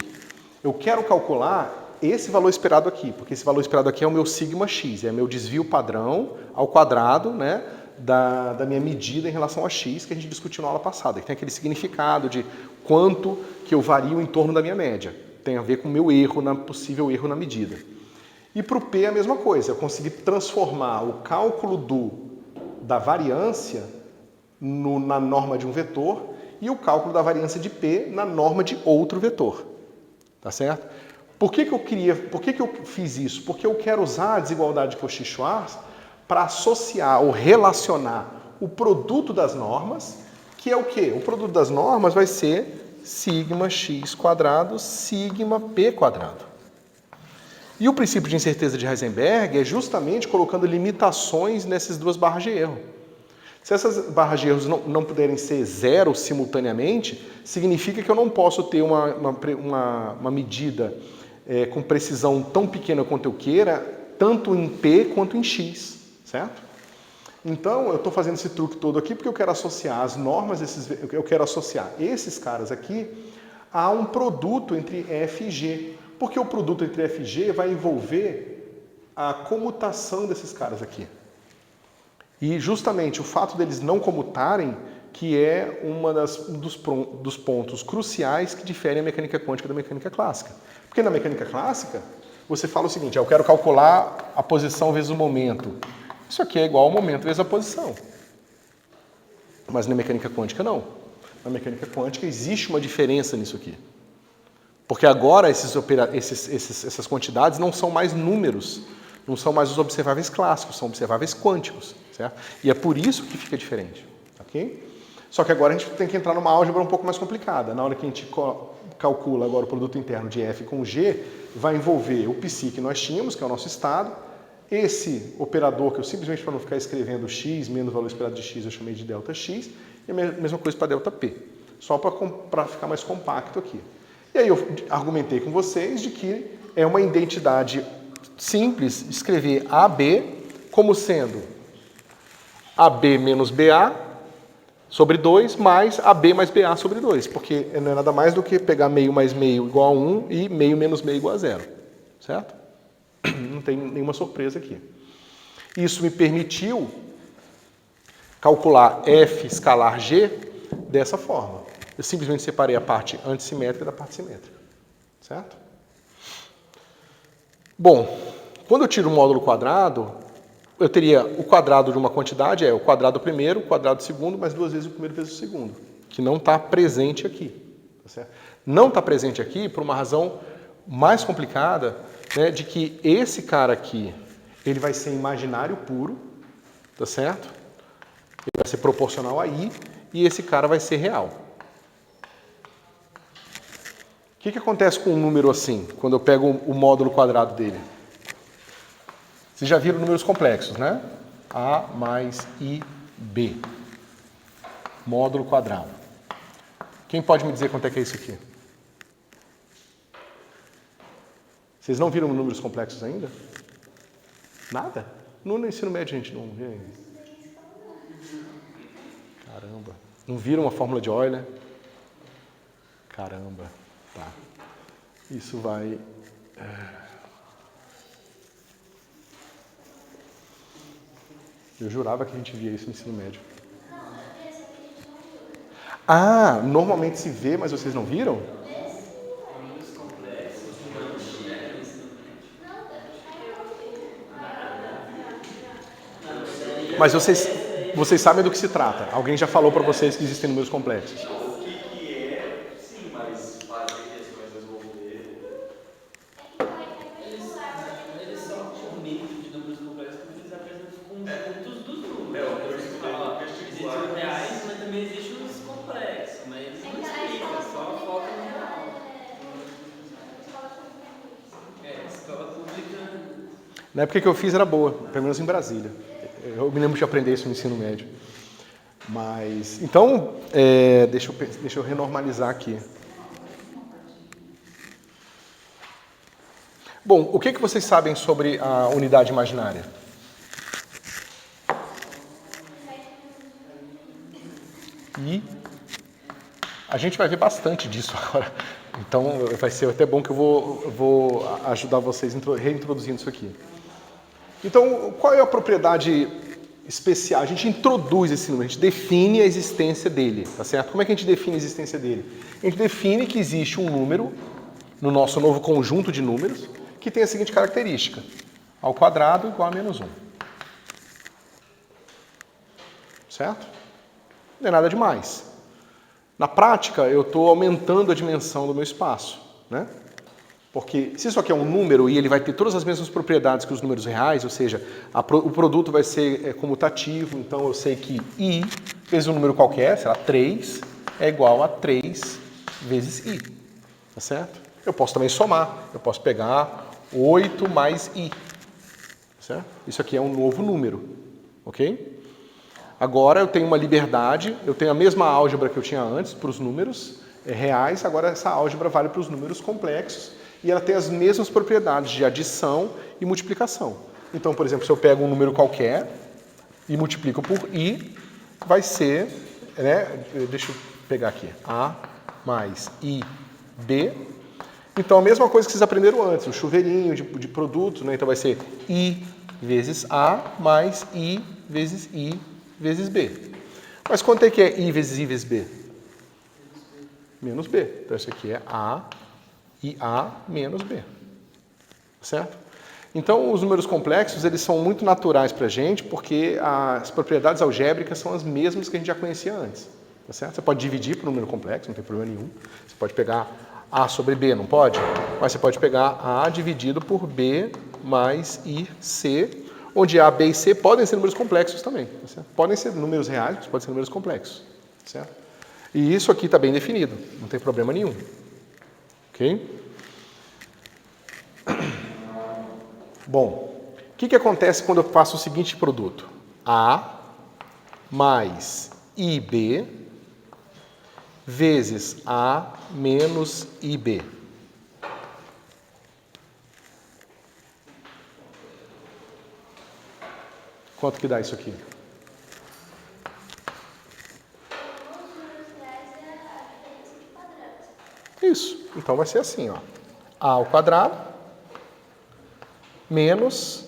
Eu quero calcular esse valor esperado aqui, porque esse valor esperado aqui é o meu sigma x, é meu desvio padrão ao quadrado, né, da minha medida em relação a x, que a gente discutiu na aula passada, que tem aquele significado de quanto que eu vario em torno da minha média. Tem a ver com o meu erro, possível erro na medida. E para o P é a mesma coisa, eu consegui transformar o cálculo da variância na norma de um vetor e o cálculo da variância de P na norma de outro vetor. Tá certo? Por que eu fiz isso? Porque eu quero usar a desigualdade de Cauchy-Schwarz para associar ou relacionar o produto das normas, que é o quê? O produto das normas vai ser sigma x quadrado, sigma p quadrado. E o princípio de incerteza de Heisenberg é justamente colocando limitações nessas duas barras de erro. Se essas barras de erros não puderem ser zero simultaneamente, significa que eu não posso ter uma medida com precisão tão pequena quanto eu queira, tanto em P quanto em X, certo? Então, eu estou fazendo esse truque todo aqui porque eu quero associar as normas, eu quero associar esses caras aqui a um produto entre F e G, porque o produto entre F e G vai envolver a comutação desses caras aqui. E justamente o fato deles não comutarem que é um dos pontos cruciais que diferem a mecânica quântica da mecânica clássica. Porque na mecânica clássica, você fala o seguinte, eu quero calcular a posição vezes o momento. Isso aqui é igual ao momento vezes a posição. Mas na mecânica quântica não. Na mecânica quântica existe uma diferença nisso aqui. Porque agora essas quantidades não são mais números, não são mais os observáveis clássicos, são observáveis quânticos, certo? E é por isso que fica diferente, ok? Só que agora a gente tem que entrar numa álgebra um pouco mais complicada. Na hora que a gente calcula agora o produto interno de F com G, vai envolver o psi que nós tínhamos, que é o nosso estado, esse operador que eu simplesmente, para não ficar escrevendo x menos o valor esperado de x, eu chamei de delta x, e a mesma coisa para delta p, só para ficar mais compacto aqui. E aí eu argumentei com vocês de que é uma identidade simples escrever AB como sendo AB menos BA sobre 2 mais AB mais BA sobre 2, porque não é nada mais do que pegar meio mais meio igual a 1 e meio menos meio igual a 0, certo? Não tem nenhuma surpresa aqui. Isso me permitiu calcular F escalar G dessa forma. Eu simplesmente separei a parte antissimétrica da parte simétrica, certo? Bom, quando eu tiro o módulo quadrado, eu teria o quadrado de uma quantidade, o quadrado do primeiro, o quadrado do segundo, mais 2 vezes o primeiro vezes o segundo, que não está presente aqui. Tá certo? Não está presente aqui por uma razão mais complicada, né, de que esse cara aqui, ele vai ser imaginário puro, tá certo? Ele vai ser proporcional a I, e esse cara vai ser real. O que acontece com um número assim, quando eu pego o módulo quadrado dele? Vocês já viram números complexos, né? A mais IB. Módulo quadrado. Quem pode me dizer quanto é que é isso aqui? Vocês não viram números complexos ainda? Nada? No ensino médio a gente não vê ainda. Caramba. Não viram a fórmula de Euler? Caramba. Tá. Isso vai... Eu jurava que a gente via isso no ensino médio. Ah, normalmente se vê, mas vocês não viram? Mas vocês sabem do que se trata. Alguém já falou para vocês que existem números complexos. O que é, sim, mas fazer questões resolver. Na época que eu fiz era boa, pelo menos em Brasília. Eu me lembro de aprender isso no ensino médio. Mas, então, deixa eu renormalizar aqui. Bom, o que vocês sabem sobre a unidade imaginária? E a gente vai ver bastante disso agora. Então, vai ser até bom que eu vou ajudar vocês reintroduzindo isso aqui. Então, qual é a propriedade especial? A gente introduz esse número, a gente define a existência dele, tá certo? Como é que a gente define a existência dele? A gente define que existe um número, no nosso novo conjunto de números, que tem a seguinte característica: ao quadrado igual a menos 1. Certo? Não é nada demais. Na prática, eu estou aumentando a dimensão do meu espaço, né? Porque se isso aqui é um número e ele vai ter todas as mesmas propriedades que os números reais, ou seja, o produto vai ser comutativo, então eu sei que i vezes um número qualquer, sei lá, 3, é igual a 3 vezes i, tá certo? Eu posso também somar, eu posso pegar 8 mais i, certo? Isso aqui é um novo número, ok? Agora eu tenho uma liberdade, eu tenho a mesma álgebra que eu tinha antes para os números reais, agora essa álgebra vale para os números complexos e ela tem as mesmas propriedades de adição e multiplicação. Então, por exemplo, se eu pego um número qualquer e multiplico por i, vai ser, né, deixa eu pegar aqui, a mais i, b. Então, a mesma coisa que vocês aprenderam antes, o chuveirinho de produto, né? Então vai ser i vezes a mais i vezes i vezes b. Mas quanto é que é i vezes b? Menos b. Então, isso aqui é a e a menos b. Certo? Então, os números complexos, eles são muito naturais para a gente, porque as propriedades algébricas são as mesmas que a gente já conhecia antes. Tá certo? Você pode dividir por um número complexo, não tem problema nenhum. Você pode pegar a sobre b, não pode? Mas você pode pegar a dividido por b mais ic, onde a, b e c podem ser números complexos também. Tá certo? Podem ser números reais, mas podem ser números complexos. Certo? E isso aqui está bem definido, não tem problema nenhum. Ok? Bom, o que acontece quando eu faço o seguinte produto? A mais IB vezes A menos IB. Quanto que dá isso aqui? Isso. Então vai ser assim, ó. A ao quadrado menos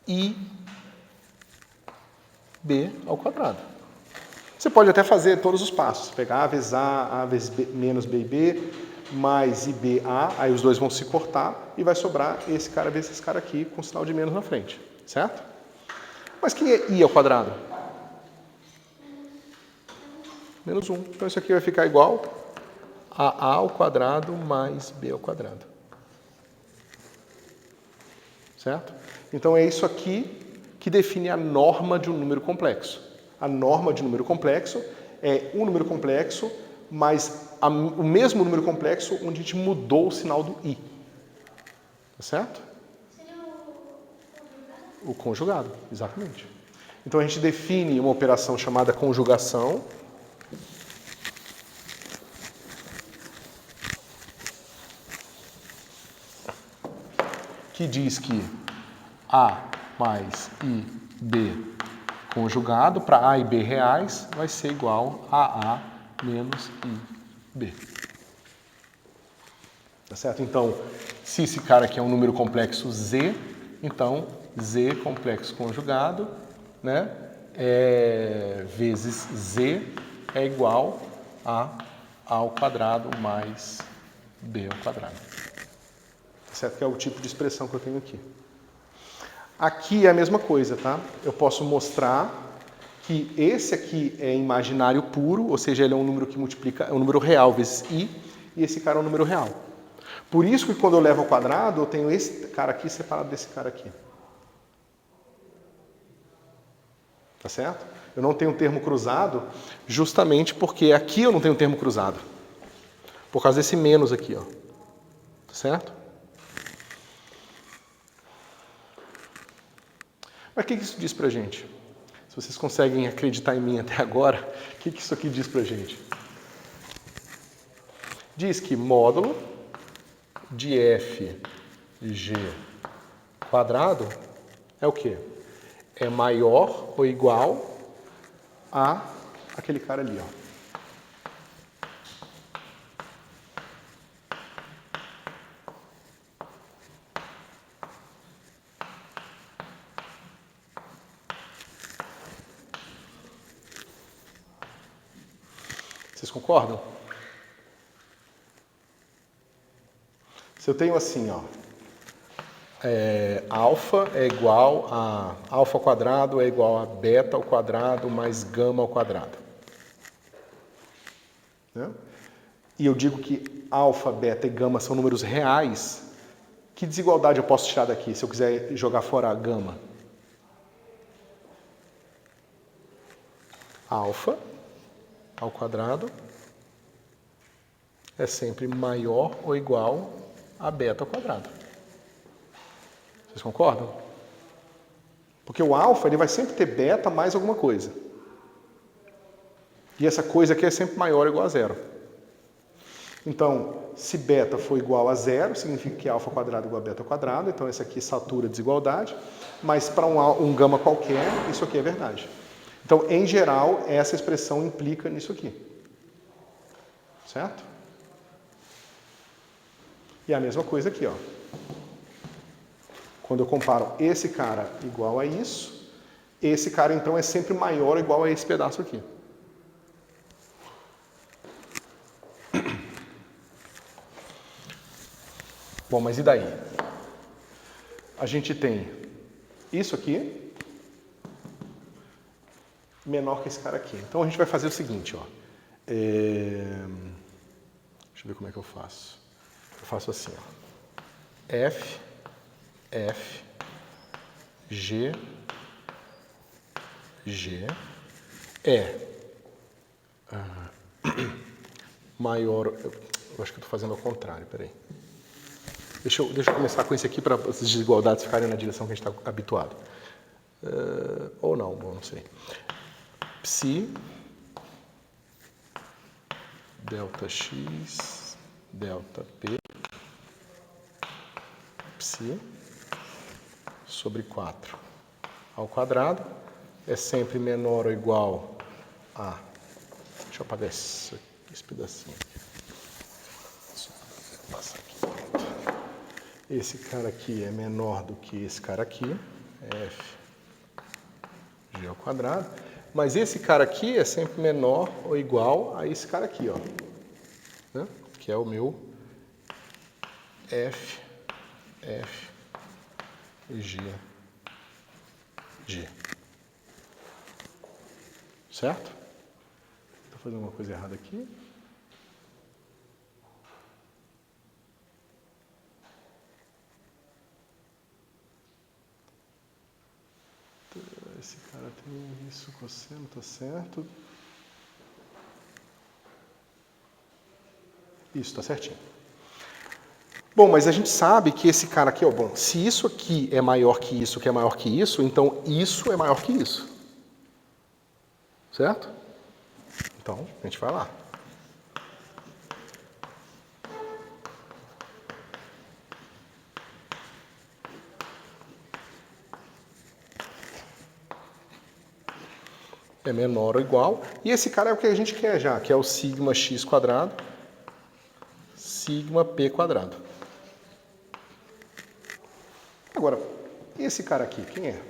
IB ao quadrado. Você pode até fazer todos os passos. Pegar A vezes A vezes B, menos B e B, mais IB, A, aí os dois vão se cortar e vai sobrar esse cara vezes esse cara aqui com sinal de menos na frente. Certo? Mas quem é I ao quadrado? Menos 1. Então isso aqui vai ficar igual a A ao quadrado mais B ao quadrado. Certo? Então é isso aqui que define a norma de um número complexo. A norma de um número complexo é um número complexo, mas o mesmo número complexo onde a gente mudou o sinal do i. Tá certo? Seria O conjugado, exatamente. Então a gente define uma operação chamada conjugação. Que diz que A mais IB conjugado para A e B reais vai ser igual a A menos IB. Tá certo? Então, se esse cara aqui é um número complexo Z, então Z complexo conjugado, né, vezes Z é igual a ao quadrado mais B ao quadrado. Tá certo? Que é o tipo de expressão que eu tenho aqui. Aqui é a mesma coisa, tá? Eu posso mostrar que esse aqui é imaginário puro, ou seja, ele é um número que multiplica, é um número real vezes i, e esse cara é um número real. Por isso que quando eu levo ao quadrado, eu tenho esse cara aqui separado desse cara aqui. Tá certo? Eu não tenho termo cruzado, justamente porque aqui eu não tenho termo cruzado. Por causa desse menos aqui, ó. Tá certo? Mas o que isso diz pra gente? Se vocês conseguem acreditar em mim até agora, o que isso aqui diz pra gente? Diz que módulo de FG quadrado é o quê? É maior ou igual a aquele cara ali, ó. Vocês concordam? Se eu tenho assim, ó, alfa é igual a alfa ao quadrado é igual a beta ao quadrado mais gama ao quadrado. Né? E eu digo que alfa, beta e gama são números reais, que desigualdade eu posso tirar daqui se eu quiser jogar fora a gama? Alfa ao quadrado é sempre maior ou igual a beta ao quadrado. Vocês concordam? Porque o alfa ele vai sempre ter beta mais alguma coisa. E essa coisa aqui é sempre maior ou igual a zero. Então, se beta for igual a zero, significa que alfa ao quadrado é igual a beta ao quadrado. Então, esse aqui satura a desigualdade. Mas para um gama qualquer, isso aqui é verdade. Então, em geral, essa expressão implica nisso aqui. Certo? E a mesma coisa aqui, ó. Quando eu comparo esse cara igual a isso, esse cara então é sempre maior ou igual a esse pedaço aqui. Bom, mas e daí? A gente tem isso aqui menor que esse cara aqui. Então a gente vai fazer o seguinte, ó. Deixa eu ver como é que eu faço. Eu faço assim, ó. F, G, é maior... Eu acho que eu estou fazendo ao contrário, peraí. Deixa eu começar com esse aqui para as desigualdades ficarem na direção que a gente está habituado. Ou não, bom, não sei. Psi, delta x, delta p, psi, sobre 4 ao quadrado é sempre menor ou igual a... Deixa eu apagar esse pedacinho aqui. Passar aqui, pronto. Esse cara aqui é menor do que esse cara aqui, f g ao quadrado. Mas esse cara aqui é sempre menor ou igual a esse cara aqui, ó. Né? Que é o meu f g. Certo? Estou fazendo uma coisa errada aqui. Esse cara tem isso, cosseno, tá certo. Isso, tá certinho. Bom, mas a gente sabe que esse cara aqui, ó, bom, se isso aqui é maior que isso, que é maior que isso, então isso é maior que isso. Certo? Então, a gente vai lá. É menor ou igual. E esse cara é o que a gente quer já, que é o sigma x quadrado, sigma p quadrado. Agora, esse cara aqui, quem é?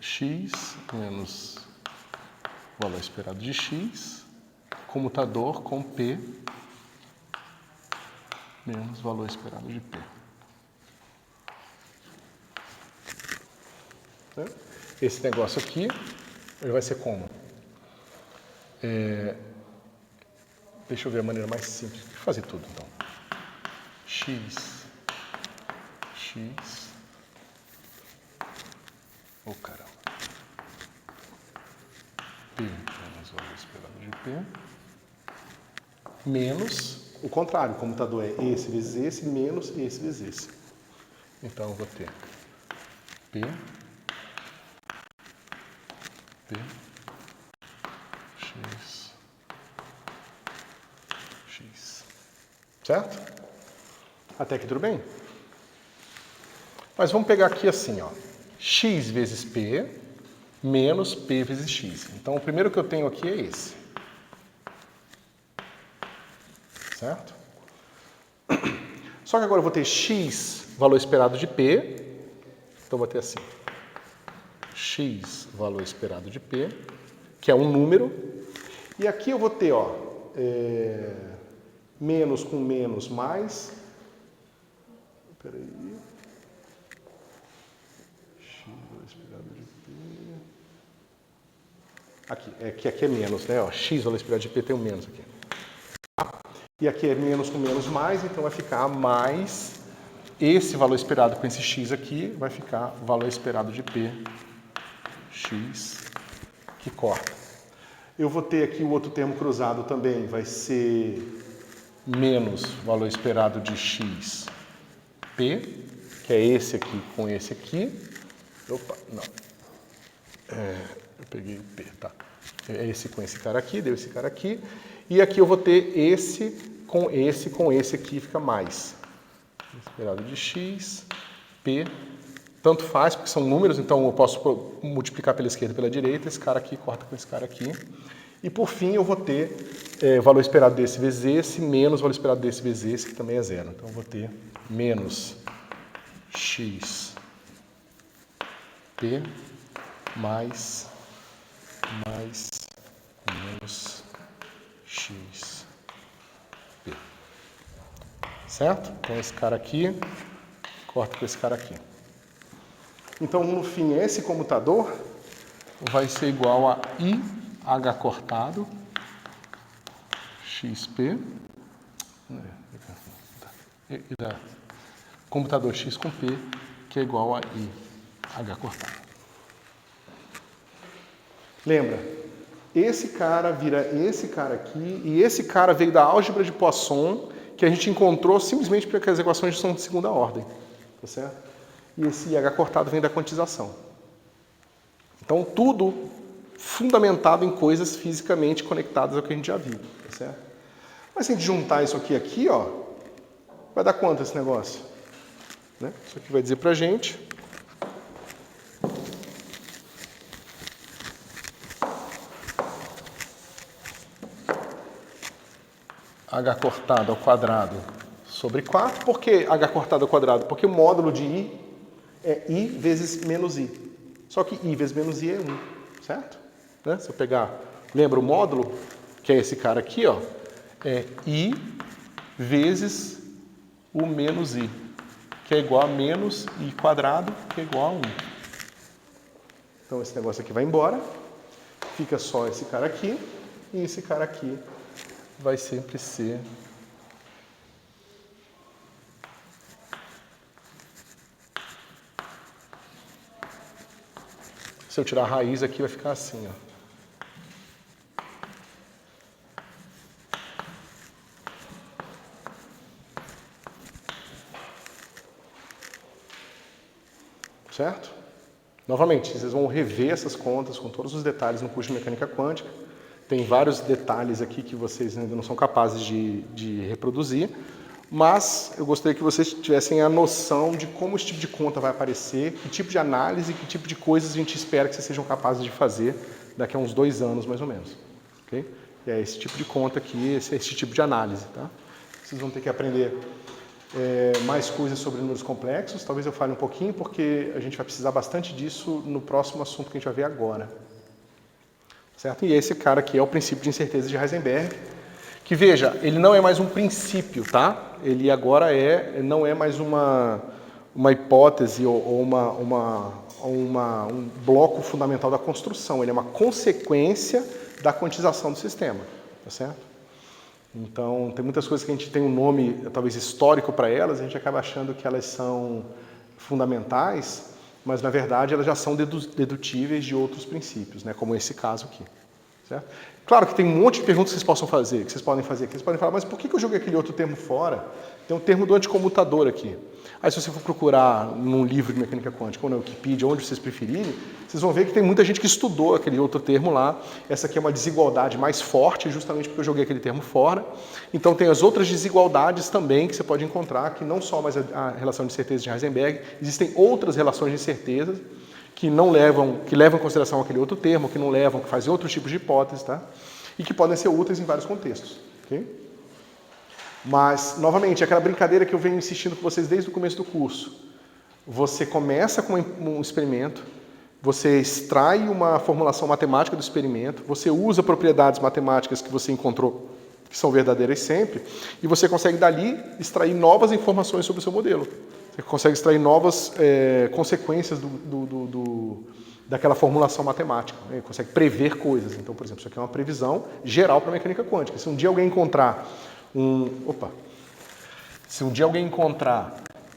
X menos o valor esperado de x, comutador com P menos o valor esperado de P. Esse negócio aqui ele vai ser como? Deixa eu ver a maneira mais simples de fazer tudo, então. X Oh, caramba. P menos o valor esperado de P. Menos o contrário, o comutador é esse vezes esse, menos esse vezes esse. Então eu vou ter P, X, X. Certo? Até aqui tudo bem? Mas vamos pegar aqui assim, ó. X vezes P menos P vezes X. Então o primeiro que eu tenho aqui é esse. Certo? Só que agora eu vou ter X, valor esperado de P. Então eu vou ter assim. X, valor esperado de P, que é um número. E aqui eu vou ter, ó, menos com menos mais. Peraí. X, valor esperado de P. Aqui, aqui é menos, né? Ó, X, valor esperado de P, tem um menos aqui. E aqui é menos com menos mais, então vai ficar mais esse valor esperado com esse x aqui, vai ficar valor esperado de P, x, que corta. Eu vou ter aqui o outro termo cruzado também, vai ser menos valor esperado de x, P, que é esse aqui com esse aqui. Opa, não. Eu peguei o P, tá? É esse com esse cara aqui, deu esse cara aqui. E aqui eu vou ter esse com esse aqui, fica mais. Esperado de x, P, tanto faz, porque são números, então eu posso multiplicar pela esquerda e pela direita, esse cara aqui corta com esse cara aqui. E por fim eu vou ter valor esperado desse vezes esse, menos valor esperado desse vezes esse, que também é zero. Então eu vou ter menos x, P, mais menos x, P. Certo? Então esse cara aqui corta com esse cara aqui. Então no fim esse comutador vai ser igual a IH cortado XP e da comutador X com P, que é igual a IH cortado. Lembra? Esse cara vira esse cara aqui, e esse cara veio da álgebra de Poisson, que a gente encontrou simplesmente porque as equações são de segunda ordem. Tá certo? E esse IH cortado vem da quantização. Então, tudo fundamentado em coisas fisicamente conectadas ao que a gente já viu. Tá certo? Mas se a gente juntar isso aqui, ó, vai dar quanto esse negócio? Né? Isso aqui vai dizer pra gente... H cortado ao quadrado sobre 4. Por que H cortado ao quadrado? Porque o módulo de I é I vezes menos I. Só que I vezes menos I é 1, certo? Né? Se eu pegar, lembra o módulo, que é esse cara aqui, ó, é I vezes o menos I, que é igual a menos I quadrado, que é igual a 1. Então esse negócio aqui vai embora, fica só esse cara aqui, e esse cara aqui vai sempre ser se eu tirar a raiz aqui vai ficar assim, ó. Certo? Novamente, vocês vão rever essas contas com todos os detalhes no curso de mecânica quântica. Tem vários detalhes aqui que vocês ainda não são capazes de reproduzir, mas eu gostaria que vocês tivessem a noção de como esse tipo de conta vai aparecer, que tipo de análise, que tipo de coisas a gente espera que vocês sejam capazes de fazer daqui a uns 2 anos, mais ou menos. Okay? E é esse tipo de conta aqui, esse tipo de análise. Tá? Vocês vão ter que aprender mais coisas sobre números complexos, talvez eu fale um pouquinho, porque a gente vai precisar bastante disso no próximo assunto que a gente vai ver agora. Certo? E esse cara aqui é o princípio de incerteza de Heisenberg, que, veja, ele não é mais um princípio, tá? Ele agora não é mais uma hipótese ou um bloco fundamental da construção, ele é uma consequência da quantização do sistema, tá certo? Então, tem muitas coisas que a gente tem um nome, talvez, histórico para elas, a gente acaba achando que elas são fundamentais, mas na verdade elas já são dedutíveis de outros princípios, né? Como esse caso aqui. Certo? Claro que tem um monte de perguntas que vocês possam fazer, que vocês podem fazer, que vocês podem falar, mas por que eu joguei aquele outro termo fora? Tem um termo do anticomutador aqui. Aí se você for procurar num livro de mecânica quântica ou na Wikipedia, onde vocês preferirem, vocês vão ver que tem muita gente que estudou aquele outro termo lá. Essa aqui é uma desigualdade mais forte, justamente porque eu joguei aquele termo fora. Então tem as outras desigualdades também que você pode encontrar, que não só mais a relação de certeza de Heisenberg, existem outras relações de certeza que levam em consideração aquele outro termo, que não levam, que fazem outros tipos de hipóteses, tá? E que podem ser úteis em vários contextos. Okay? Mas, novamente, é aquela brincadeira que eu venho insistindo com vocês desde o começo do curso. Você começa com um experimento, você extrai uma formulação matemática do experimento, você usa propriedades matemáticas que você encontrou, que são verdadeiras sempre, e você consegue dali extrair novas informações sobre o seu modelo. Você consegue extrair novas consequências daquela formulação matemática. Né? Consegue prever coisas. Então, por exemplo, isso aqui é uma previsão geral para a mecânica quântica. Se um dia alguém encontrar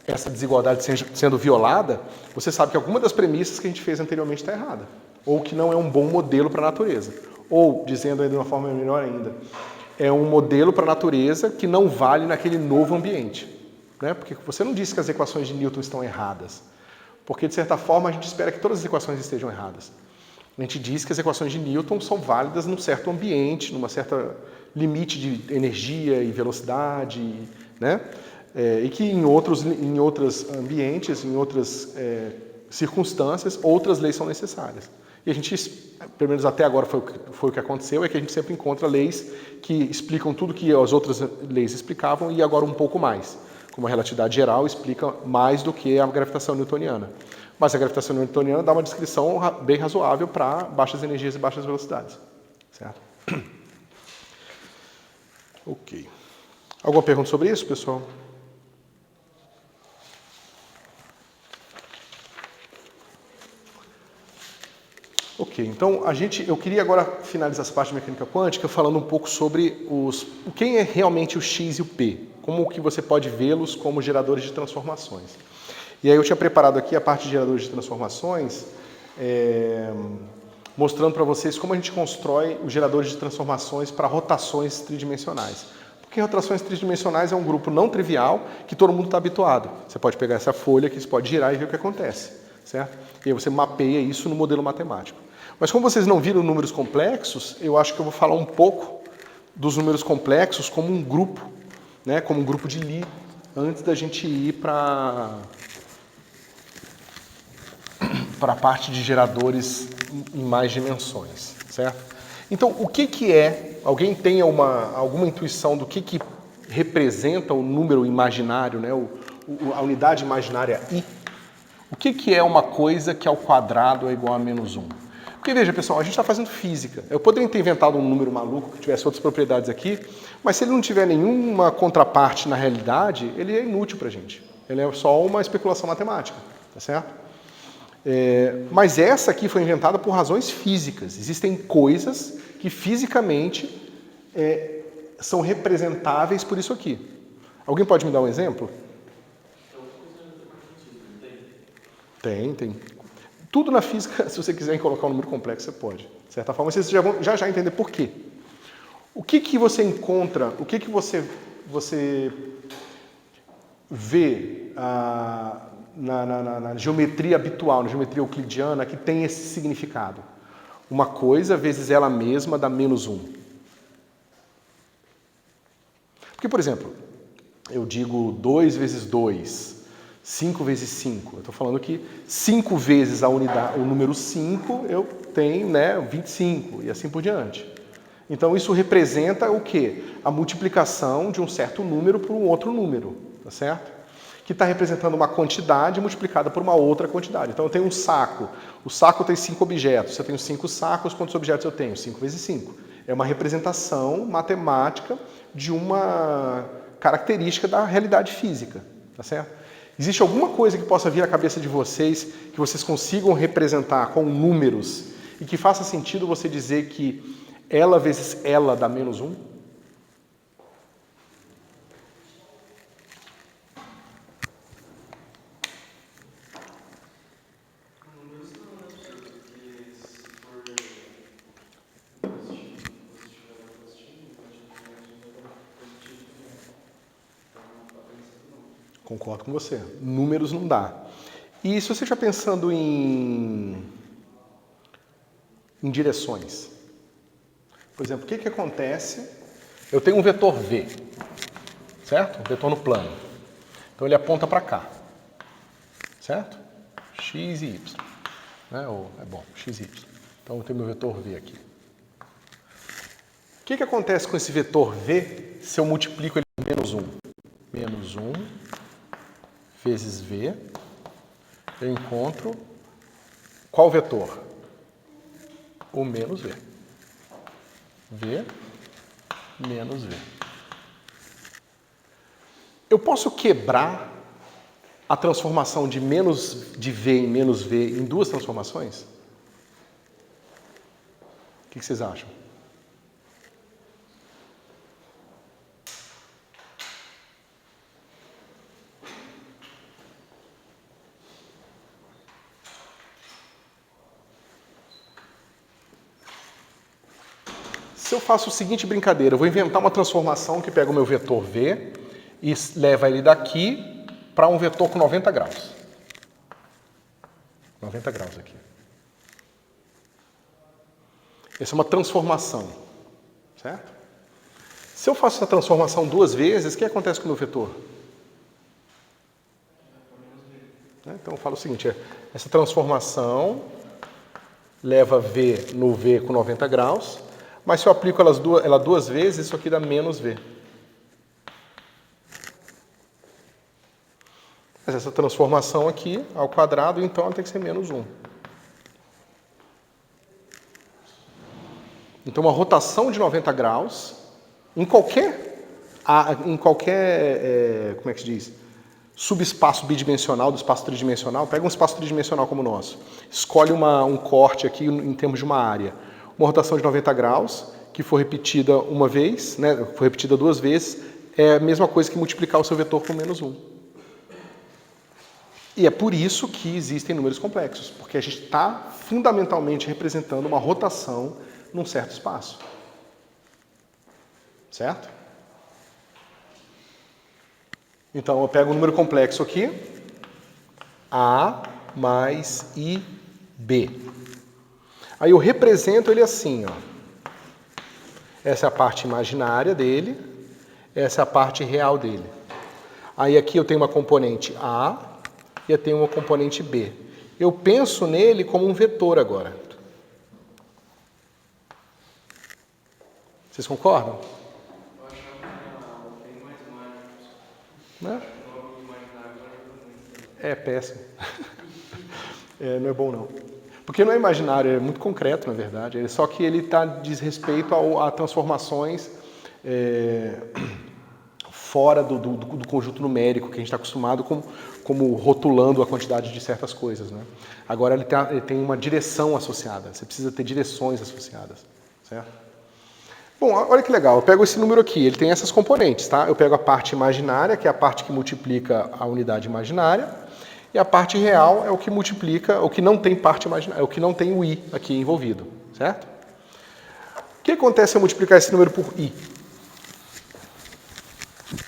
essa desigualdade sendo violada, você sabe que alguma das premissas que a gente fez anteriormente está errada. Ou que não é um bom modelo para a natureza. Ou, dizendo ainda de uma forma melhor ainda, é um modelo para a natureza que não vale naquele novo ambiente. Né? Porque você não disse que as equações de Newton estão erradas. Porque, de certa forma, a gente espera que todas as equações estejam erradas. A gente diz que as equações de Newton são válidas num certo ambiente, numa certa limite de energia e velocidade, né? E que em outros ambientes, em outras circunstâncias, outras leis são necessárias. E a gente, pelo menos até agora foi o que aconteceu, é que a gente sempre encontra leis que explicam tudo que as outras leis explicavam e agora um pouco mais. Como a relatividade geral explica mais do que a gravitação newtoniana. Mas a gravitação newtoniana dá uma descrição bem razoável para baixas energias e baixas velocidades. Certo? Ok. Alguma pergunta sobre isso, pessoal? Ok, então eu queria agora finalizar essa parte de mecânica quântica falando um pouco sobre quem é realmente o X e o P, como que você pode vê-los como geradores de transformações. E aí eu tinha preparado aqui a parte de geradores de transformações, mostrando para vocês como a gente constrói os geradores de transformações para rotações tridimensionais. Porque rotações tridimensionais é um grupo não trivial que todo mundo está habituado. Você pode pegar essa folha que você pode girar e ver o que acontece, certo? E aí você mapeia isso no modelo matemático. Mas como vocês não viram números complexos, eu acho que eu vou falar um pouco dos números complexos como um grupo, né? Como um grupo de Lie, antes da gente ir para a parte de geradores em mais dimensões, certo? Então, o que é? Alguém tem alguma intuição do que representa o número imaginário, né? A unidade imaginária I? O que é uma coisa que ao quadrado é igual a menos 1? Porque, veja, pessoal, a gente está fazendo física. Eu poderia ter inventado um número maluco que tivesse outras propriedades aqui, mas se ele não tiver nenhuma contraparte na realidade, ele é inútil para a gente. Ele é só uma especulação matemática, tá certo? Mas essa aqui foi inventada por razões físicas. Existem coisas que fisicamente são representáveis por isso aqui. Alguém pode me dar um exemplo? Tem. Tudo na física, se você quiser colocar um número complexo, você pode. De certa forma, vocês já vão já entender por quê. O que você encontra, o que você vê na geometria habitual, na geometria euclidiana, que tem esse significado? Uma coisa vezes ela mesma dá menos 1. Porque, por exemplo, eu digo 2 vezes 2, 5 vezes 5. Eu estou falando que 5 vezes o número 5, eu tenho 25 e assim por diante. Então, isso representa o quê? A multiplicação de um certo número por um outro número, tá certo? Que está representando uma quantidade multiplicada por uma outra quantidade. Então, eu tenho um saco. O saco tem 5 objetos. Se eu tenho 5 sacos, quantos objetos eu tenho? 5 vezes 5. É uma representação matemática de uma característica da realidade física, tá certo? Existe alguma coisa que possa vir à cabeça de vocês, que vocês consigam representar com números e que faça sentido você dizer que ela vezes ela dá menos 1? Concordo com você. Números não dá. E se você estiver pensando em direções? Por exemplo, o que acontece? Eu tenho um vetor V, certo? Um vetor no plano. Então ele aponta para cá, certo? X e Y. Né? X e Y. Então eu tenho meu vetor V aqui. O que acontece com esse vetor V se eu multiplico ele por menos 1? Menos 1 vezes V, eu encontro qual vetor? O menos V. V menos V. Eu posso quebrar a transformação de V em menos V em duas transformações? O que vocês acham? Se eu faço a seguinte brincadeira, eu vou inventar uma transformação que pega o meu vetor V e leva ele daqui para um vetor com 90 graus. 90 graus aqui. Essa é uma transformação, certo? Se eu faço essa transformação duas vezes, o que acontece com o meu vetor? Então eu falo o seguinte, essa transformação leva V no V com 90 graus, mas se eu aplico ela duas vezes, isso aqui dá menos V. Mas essa transformação aqui, ao quadrado, então ela tem que ser menos 1. Então uma rotação de 90 graus, em qualquer como é que se diz? Subespaço bidimensional do espaço tridimensional, pega um espaço tridimensional como o nosso, escolhe um corte aqui em termos de uma área. Uma rotação de 90 graus, que for repetida uma vez, né, for repetida duas vezes, é a mesma coisa que multiplicar o seu vetor por menos 1. E é por isso que existem números complexos, porque a gente está fundamentalmente representando uma rotação num certo espaço. Certo? Então, eu pego um número complexo aqui, A mais IB. Aí eu represento ele assim, ó. Essa é a parte imaginária dele, essa é a parte real dele. Aí aqui eu tenho uma componente A e eu tenho uma componente B. Eu penso nele como um vetor agora. Vocês concordam? Eu achava bem mais mágico. Né? O nome imaginário ajuda muito. É péssimo. Não é bom não. Porque não é imaginário, é muito concreto, na verdade. Só que ele diz respeito a transformações fora do conjunto numérico que a gente está acostumado como rotulando a quantidade de certas coisas. Né? Agora ele tem uma direção associada. Você precisa ter direções associadas. Certo? Bom, olha que legal. Eu pego esse número aqui. Ele tem essas componentes. Tá? Eu pego a parte imaginária, que é a parte que multiplica a unidade imaginária. E a parte real é o que multiplica, o que não tem parte imaginária, é o que não tem o i aqui envolvido, certo? O que acontece se eu multiplicar esse número por i?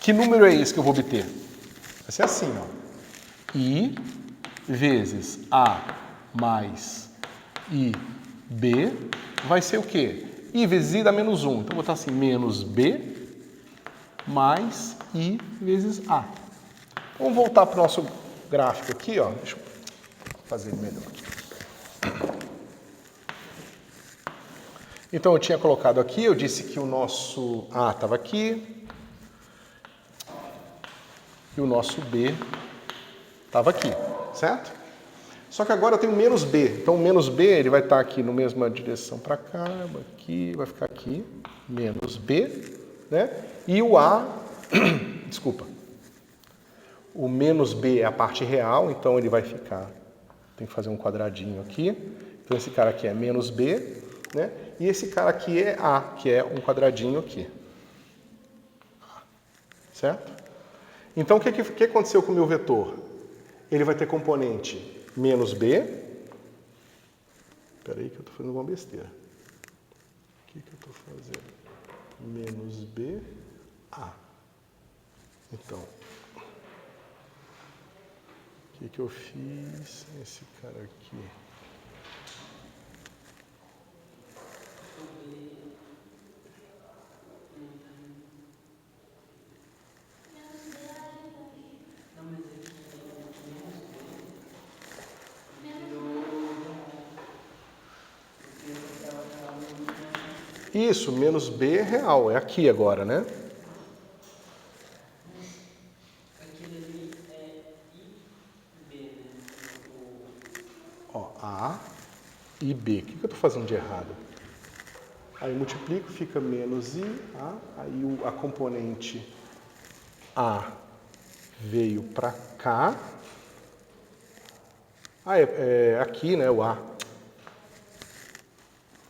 Que número é esse que eu vou obter? Vai ser assim, ó. I vezes a mais ib vai ser o quê? I vezes i dá menos 1. Então eu vou botar assim, menos b mais i vezes a. Vamos voltar para o nosso gráfico aqui, ó. Deixa eu fazer ele melhor aqui. Então eu tinha colocado aqui, eu disse que o nosso A estava aqui e o nosso B estava aqui, certo? Só que agora eu tenho menos B. Então o menos B ele vai estar aqui na mesma direção para cá, aqui, vai ficar aqui, menos B, né? E o A, desculpa. O menos B é a parte real, então ele vai ficar... Tem que fazer um quadradinho aqui. Então esse cara aqui é menos B, né? E esse cara aqui é A, que é um quadradinho aqui. Certo? Então o que aconteceu com o meu vetor? Ele vai ter componente menos B. Espera aí que eu estou fazendo uma besteira. O que eu estou fazendo? Menos B, A. Então... que eu fiz? Esse cara aqui. Isso, menos B é real, é aqui agora, né? Aquilo ali é I, B, né? Ó, A e B. O que eu estou fazendo de errado? Aí multiplico, fica menos I, A. Aí a componente A veio para cá. Ah, é aqui, né, o A.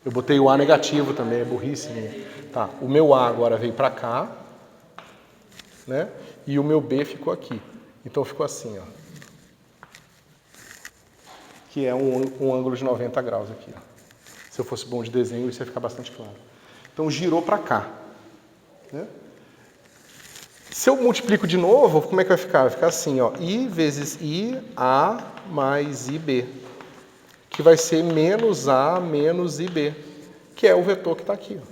Eu botei o A negativo também, é burrice minha. Tá, o meu A agora veio para cá, né? E o meu B ficou aqui. Então ficou assim, ó. Que é um ângulo de 90 graus aqui, ó. Se eu fosse bom de desenho, isso ia ficar bastante claro. Então girou para cá, né? Se eu multiplico de novo, como é que vai ficar? Vai ficar assim, ó. I vezes I, A mais IB. Que vai ser menos A menos IB, que é o vetor que está aqui. Ó.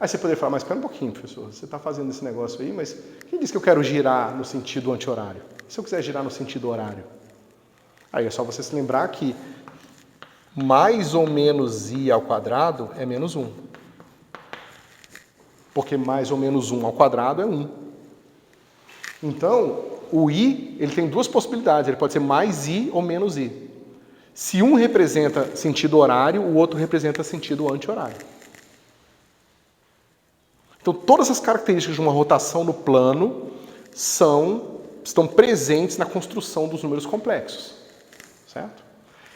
Aí você poderia falar, mas espera um pouquinho, professor, você está fazendo esse negócio aí, mas quem disse que eu quero girar no sentido anti-horário? Se eu quiser girar no sentido horário? Aí é só você se lembrar que mais ou menos I ao quadrado é menos 1. Porque mais ou menos 1 ao quadrado é 1. Então, o I, ele tem duas possibilidades, ele pode ser mais I ou menos I. Se um representa sentido horário, o outro representa sentido anti-horário. Então, todas as características de uma rotação no plano estão presentes na construção dos números complexos. Certo?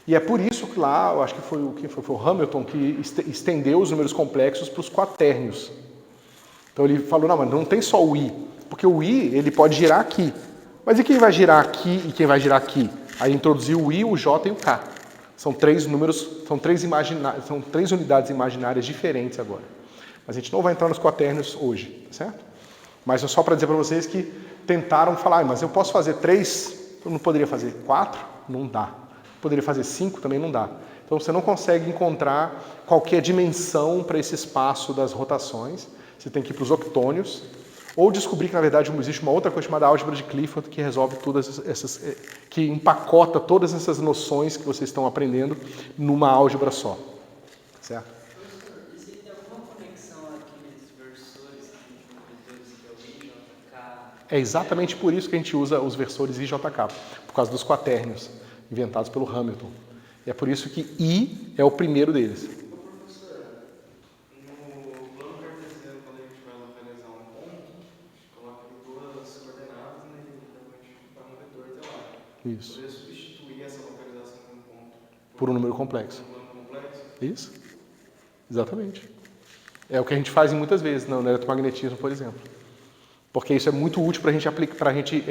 E é por isso que lá, eu acho que foi o Hamilton que estendeu os números complexos para os quatérnios. Então ele falou, não, mas não tem só o I, porque o I ele pode girar aqui. Mas e quem vai girar aqui e quem vai girar aqui? Aí introduziu o I, o J e o K. São três números, são três unidades imaginárias diferentes agora. Mas a gente não vai entrar nos quatérnios hoje, certo? Mas é só para dizer para vocês que tentaram falar, mas eu posso fazer 3, eu não poderia fazer 4? Não dá. Poderia fazer 5? Também não dá. Então você não consegue encontrar qualquer dimensão para esse espaço das rotações. Você tem que ir para os octônios, ou descobrir que, na verdade, existe uma outra coisa chamada álgebra de Clifford, que resolve todas essas, que empacota todas essas noções que vocês estão aprendendo numa álgebra só. Certo? Professor, e tem alguma conexão àqueles versores que a gente comentou, que é o I, J, K? É exatamente por isso que a gente usa os versores I, J, K, por causa dos quatérnios, inventados pelo Hamilton. E é por isso que I é o primeiro deles. Isso. Poderia substituir essa localização de um ponto Por um número complexo. por um plano complexo? Isso. Exatamente. É o que a gente faz muitas vezes no eletromagnetismo, por exemplo. Porque isso é muito útil para a gente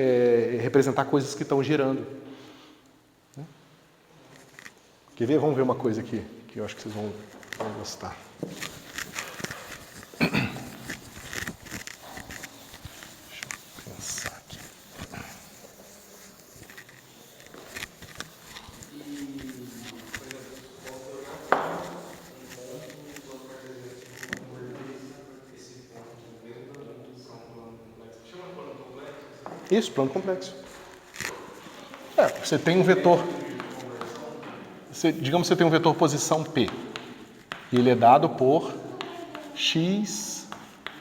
representar coisas que estão girando. Quer ver? Vamos ver uma coisa aqui, que eu acho que vocês vão gostar. Deixa eu pensar aqui. Isso, plano complexo. Você tem um vetor. Digamos que você tem um vetor posição P. E ele é dado por X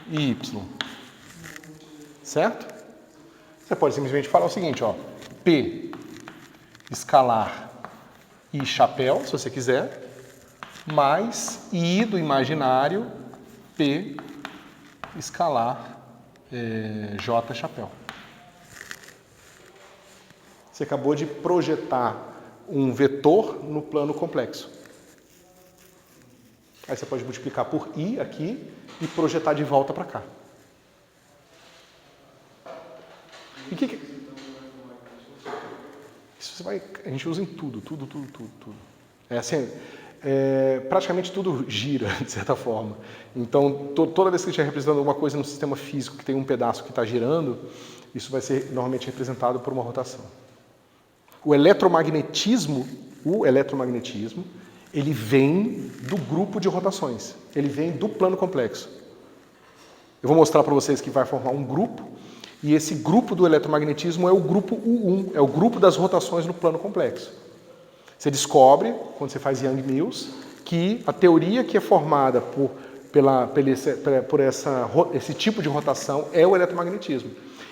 e Y. Certo? Você pode simplesmente falar o seguinte, ó. P escalar I chapéu, se você quiser, mais I do imaginário P escalar J chapéu. Você acabou de projetar um vetor no plano complexo. Aí você pode multiplicar por I aqui e projetar de volta para cá. E isso a gente usa em tudo. É assim, praticamente tudo gira, de certa forma. Então, toda vez que a gente estiver representando alguma coisa no sistema físico que tem um pedaço que está girando, isso vai ser normalmente representado por uma rotação. O eletromagnetismo, ele vem do grupo de rotações. Ele vem do plano complexo. Eu vou mostrar para vocês que vai formar um grupo, e esse grupo do eletromagnetismo é o grupo U1, é o grupo das rotações no plano complexo. Você descobre, quando você faz Young-Mills, que a teoria que é formada por esse tipo de rotação é o eletromagnetismo.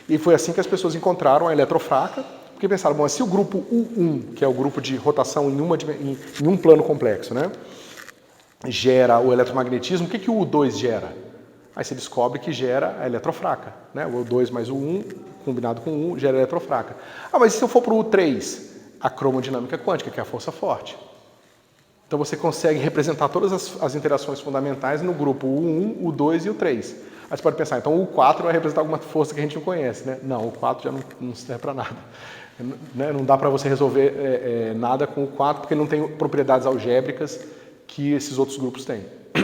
E foi assim que as pessoas encontraram a eletrofraca, porque pensaram, bom, se o grupo U1, que é o grupo de rotação em um plano complexo, né, gera o eletromagnetismo, o que o U2 gera? Aí você descobre que gera a eletrofraca. Né? O U2 mais o U1, combinado com o U, gera a eletrofraca. Mas e se eu for para o U3? A cromodinâmica quântica, que é a força forte. Então você consegue representar todas as interações fundamentais no grupo U1, U2 e U3. Aí você pode pensar, então o U4 vai representar alguma força que a gente não conhece, né? Não, o U4 já não serve para nada. Não dá para você resolver nada com o U4, porque ele não tem propriedades algébricas que esses outros grupos têm. E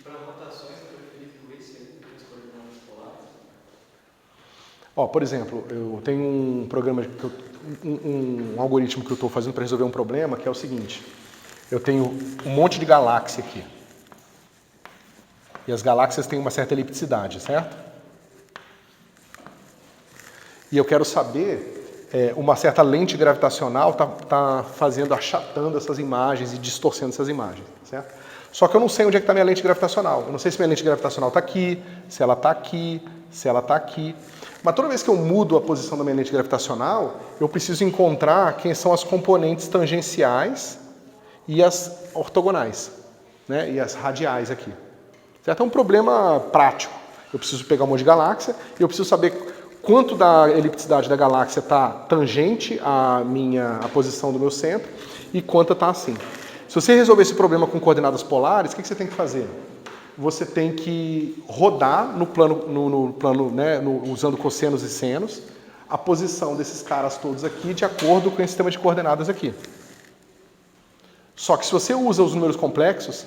para rotações, é preferível esse aí, as coordenadas polares? Por exemplo, eu tenho um programa, um algoritmo que eu estou fazendo para resolver um problema, que é o seguinte. Eu tenho um monte de galáxia aqui. E as galáxias têm uma certa elipticidade, certo? E eu quero saber, uma certa lente gravitacional está achatando essas imagens e distorcendo essas imagens, certo? Só que eu não sei onde é que está minha lente gravitacional. Eu não sei se minha lente gravitacional está aqui, se ela está aqui, se ela está aqui. Mas toda vez que eu mudo a posição da minha lente gravitacional, eu preciso encontrar quem são as componentes tangenciais e as ortogonais, né? E as radiais aqui. Certo? É um problema prático. Eu preciso pegar um monte de galáxia e eu preciso saber quanto da elipticidade da galáxia está tangente à posição do meu centro e quanto está assim. Se você resolver esse problema com coordenadas polares, o que você tem que fazer? Você tem que rodar no plano, né, usando cossenos e senos, a posição desses caras todos aqui de acordo com esse sistema de coordenadas aqui. Só que se você usa os números complexos,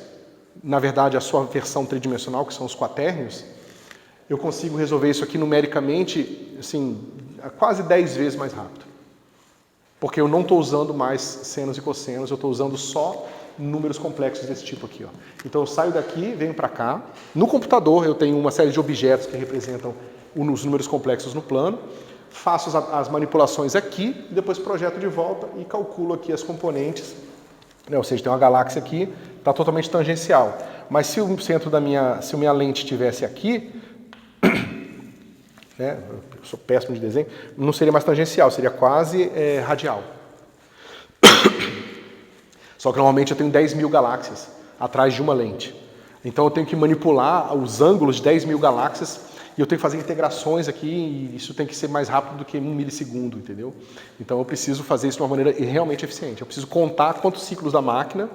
na verdade a sua versão tridimensional, que são os quatérnios, eu consigo resolver isso aqui numericamente, assim, quase 10 vezes mais rápido. Porque eu não estou usando mais senos e cossenos, eu estou usando só números complexos desse tipo aqui. Então eu saio daqui, venho para cá. No computador eu tenho uma série de objetos que representam os números complexos no plano. Faço as manipulações aqui, e depois projeto de volta e calculo aqui as componentes. Ou seja, tem uma galáxia aqui, está totalmente tangencial. Mas se o centro se a minha lente estivesse aqui, né, eu sou péssimo de desenho, não seria mais tangencial, seria quase radial. Só que normalmente eu tenho 10 mil galáxias atrás de uma lente. Então eu tenho que manipular os ângulos de 10 mil galáxias e eu tenho que fazer integrações aqui e isso tem que ser mais rápido do que 1 milissegundo, entendeu? Então eu preciso fazer isso de uma maneira realmente eficiente. Eu preciso contar quantos ciclos da máquina,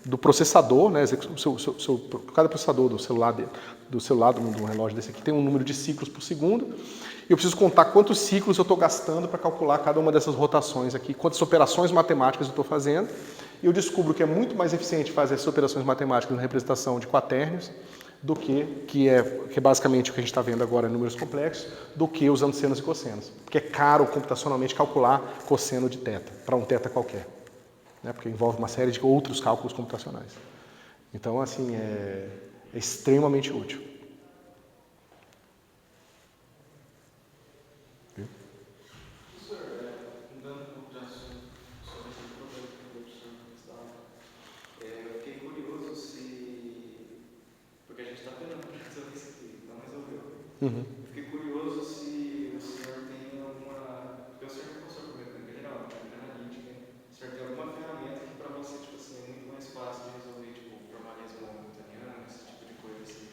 do processador, né, cada processador do celular, do relógio desse aqui tem um número de ciclos por segundo. E eu preciso contar quantos ciclos eu estou gastando para calcular cada uma dessas rotações aqui, quantas operações matemáticas eu estou fazendo. E eu descubro que é muito mais eficiente fazer essas operações matemáticas na representação de quatérnios do que é basicamente o que a gente está vendo agora em números complexos, do que usando senos e cossenos. Porque é caro computacionalmente calcular cosseno de θ, para um θ qualquer. Né? Porque envolve uma série de outros cálculos computacionais. Então, assim, é extremamente útil. Uhum. Fiquei curioso se o senhor tem alguma... Porque o senhor é professor comigo, em geral, analítica, né? O senhor tem alguma ferramenta que para você, tipo assim, é muito mais fácil de resolver, tipo, formalismo hamiltoniano, esse tipo de coisa assim?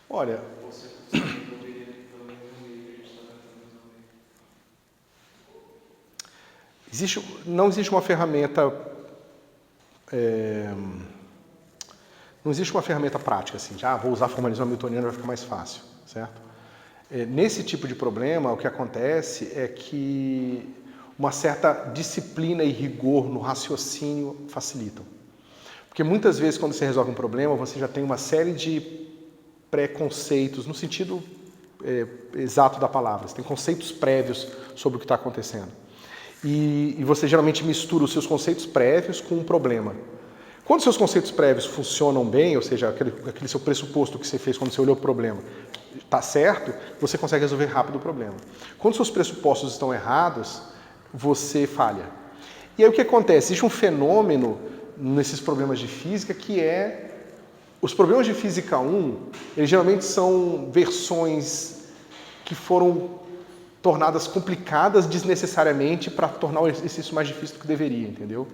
Olha... Ou você resolveria pelo menos no meio que a gente está tentando resolver? Não existe uma ferramenta... Não existe uma ferramenta prática, assim, vou usar formalismo hamiltoniano, vai ficar mais fácil, certo? Nesse tipo de problema, o que acontece é que uma certa disciplina e rigor no raciocínio facilitam. Porque muitas vezes quando você resolve um problema, você já tem uma série de preconceitos, no sentido exato da palavra. Você tem conceitos prévios sobre o que está acontecendo. E você geralmente mistura os seus conceitos prévios com um problema. Quando seus conceitos prévios funcionam bem, ou seja, aquele seu pressuposto que você fez quando você olhou para o problema está certo, você consegue resolver rápido o problema. Quando seus pressupostos estão errados, você falha. E aí o que acontece? Existe um fenômeno nesses problemas de física que é... Os problemas de física 1, eles geralmente são versões que foram tornadas complicadas desnecessariamente para tornar o exercício mais difícil do que deveria, entendeu?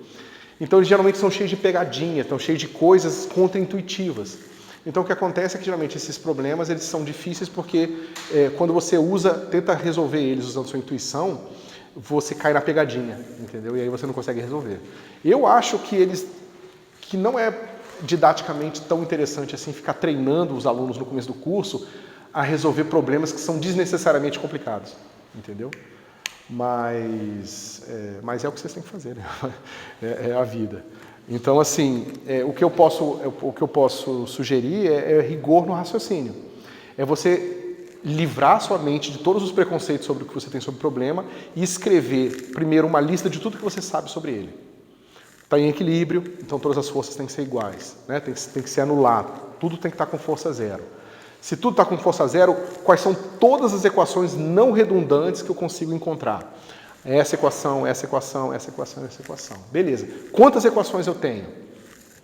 Então eles geralmente são cheios de pegadinha, estão cheios de coisas contraintuitivas. Então o que acontece é que geralmente esses problemas eles são difíceis porque quando você tenta resolver eles usando sua intuição, você cai na pegadinha, entendeu? E aí você não consegue resolver. Eu acho que não é didaticamente tão interessante assim ficar treinando os alunos no começo do curso a resolver problemas que são desnecessariamente complicados, entendeu? Mas é o que vocês têm que fazer, né? É a vida. Então, assim, o que eu posso sugerir é rigor no raciocínio. É você livrar sua mente de todos os preconceitos sobre o que você tem sobre o problema e escrever, primeiro, uma lista de tudo que você sabe sobre ele. Está em equilíbrio, então todas as forças têm que ser iguais, né? Tem que ser anulado, tudo tem que estar com força zero. Se tudo está com força zero, quais são todas as equações não redundantes que eu consigo encontrar? Essa equação, essa equação, essa equação, essa equação. Beleza. Quantas equações eu tenho?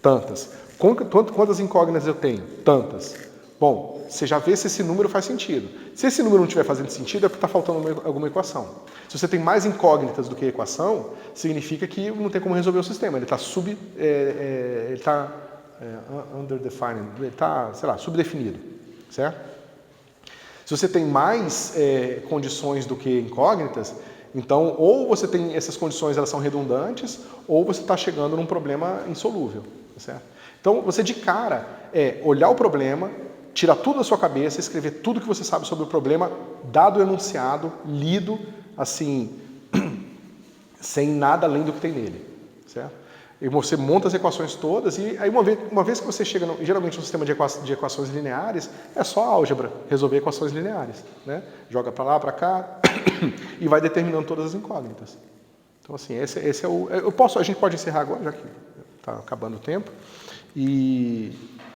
Tantas. Quantas incógnitas eu tenho? Tantas. Bom, você já vê se esse número faz sentido. Se esse número não estiver fazendo sentido, é porque está faltando alguma equação. Se você tem mais incógnitas do que equação, significa que não tem como resolver o sistema. Ele está underdefined, ele está, sei lá, subdefinido, certo? Se você tem mais condições do que incógnitas, então ou você tem essas condições, elas são redundantes, ou você está chegando num problema insolúvel, certo? Então, você de cara olhar o problema, tirar tudo da sua cabeça, escrever tudo que você sabe sobre o problema, dado o enunciado, lido, assim, sem nada além do que tem nele, certo? E você monta as equações todas e aí uma vez que você chega, geralmente no sistema de equações lineares, é só álgebra, resolver equações lineares, né? Joga para lá, para cá e vai determinando todas as incógnitas. Então, assim, esse é o... a gente pode encerrar agora, já que está acabando o tempo. E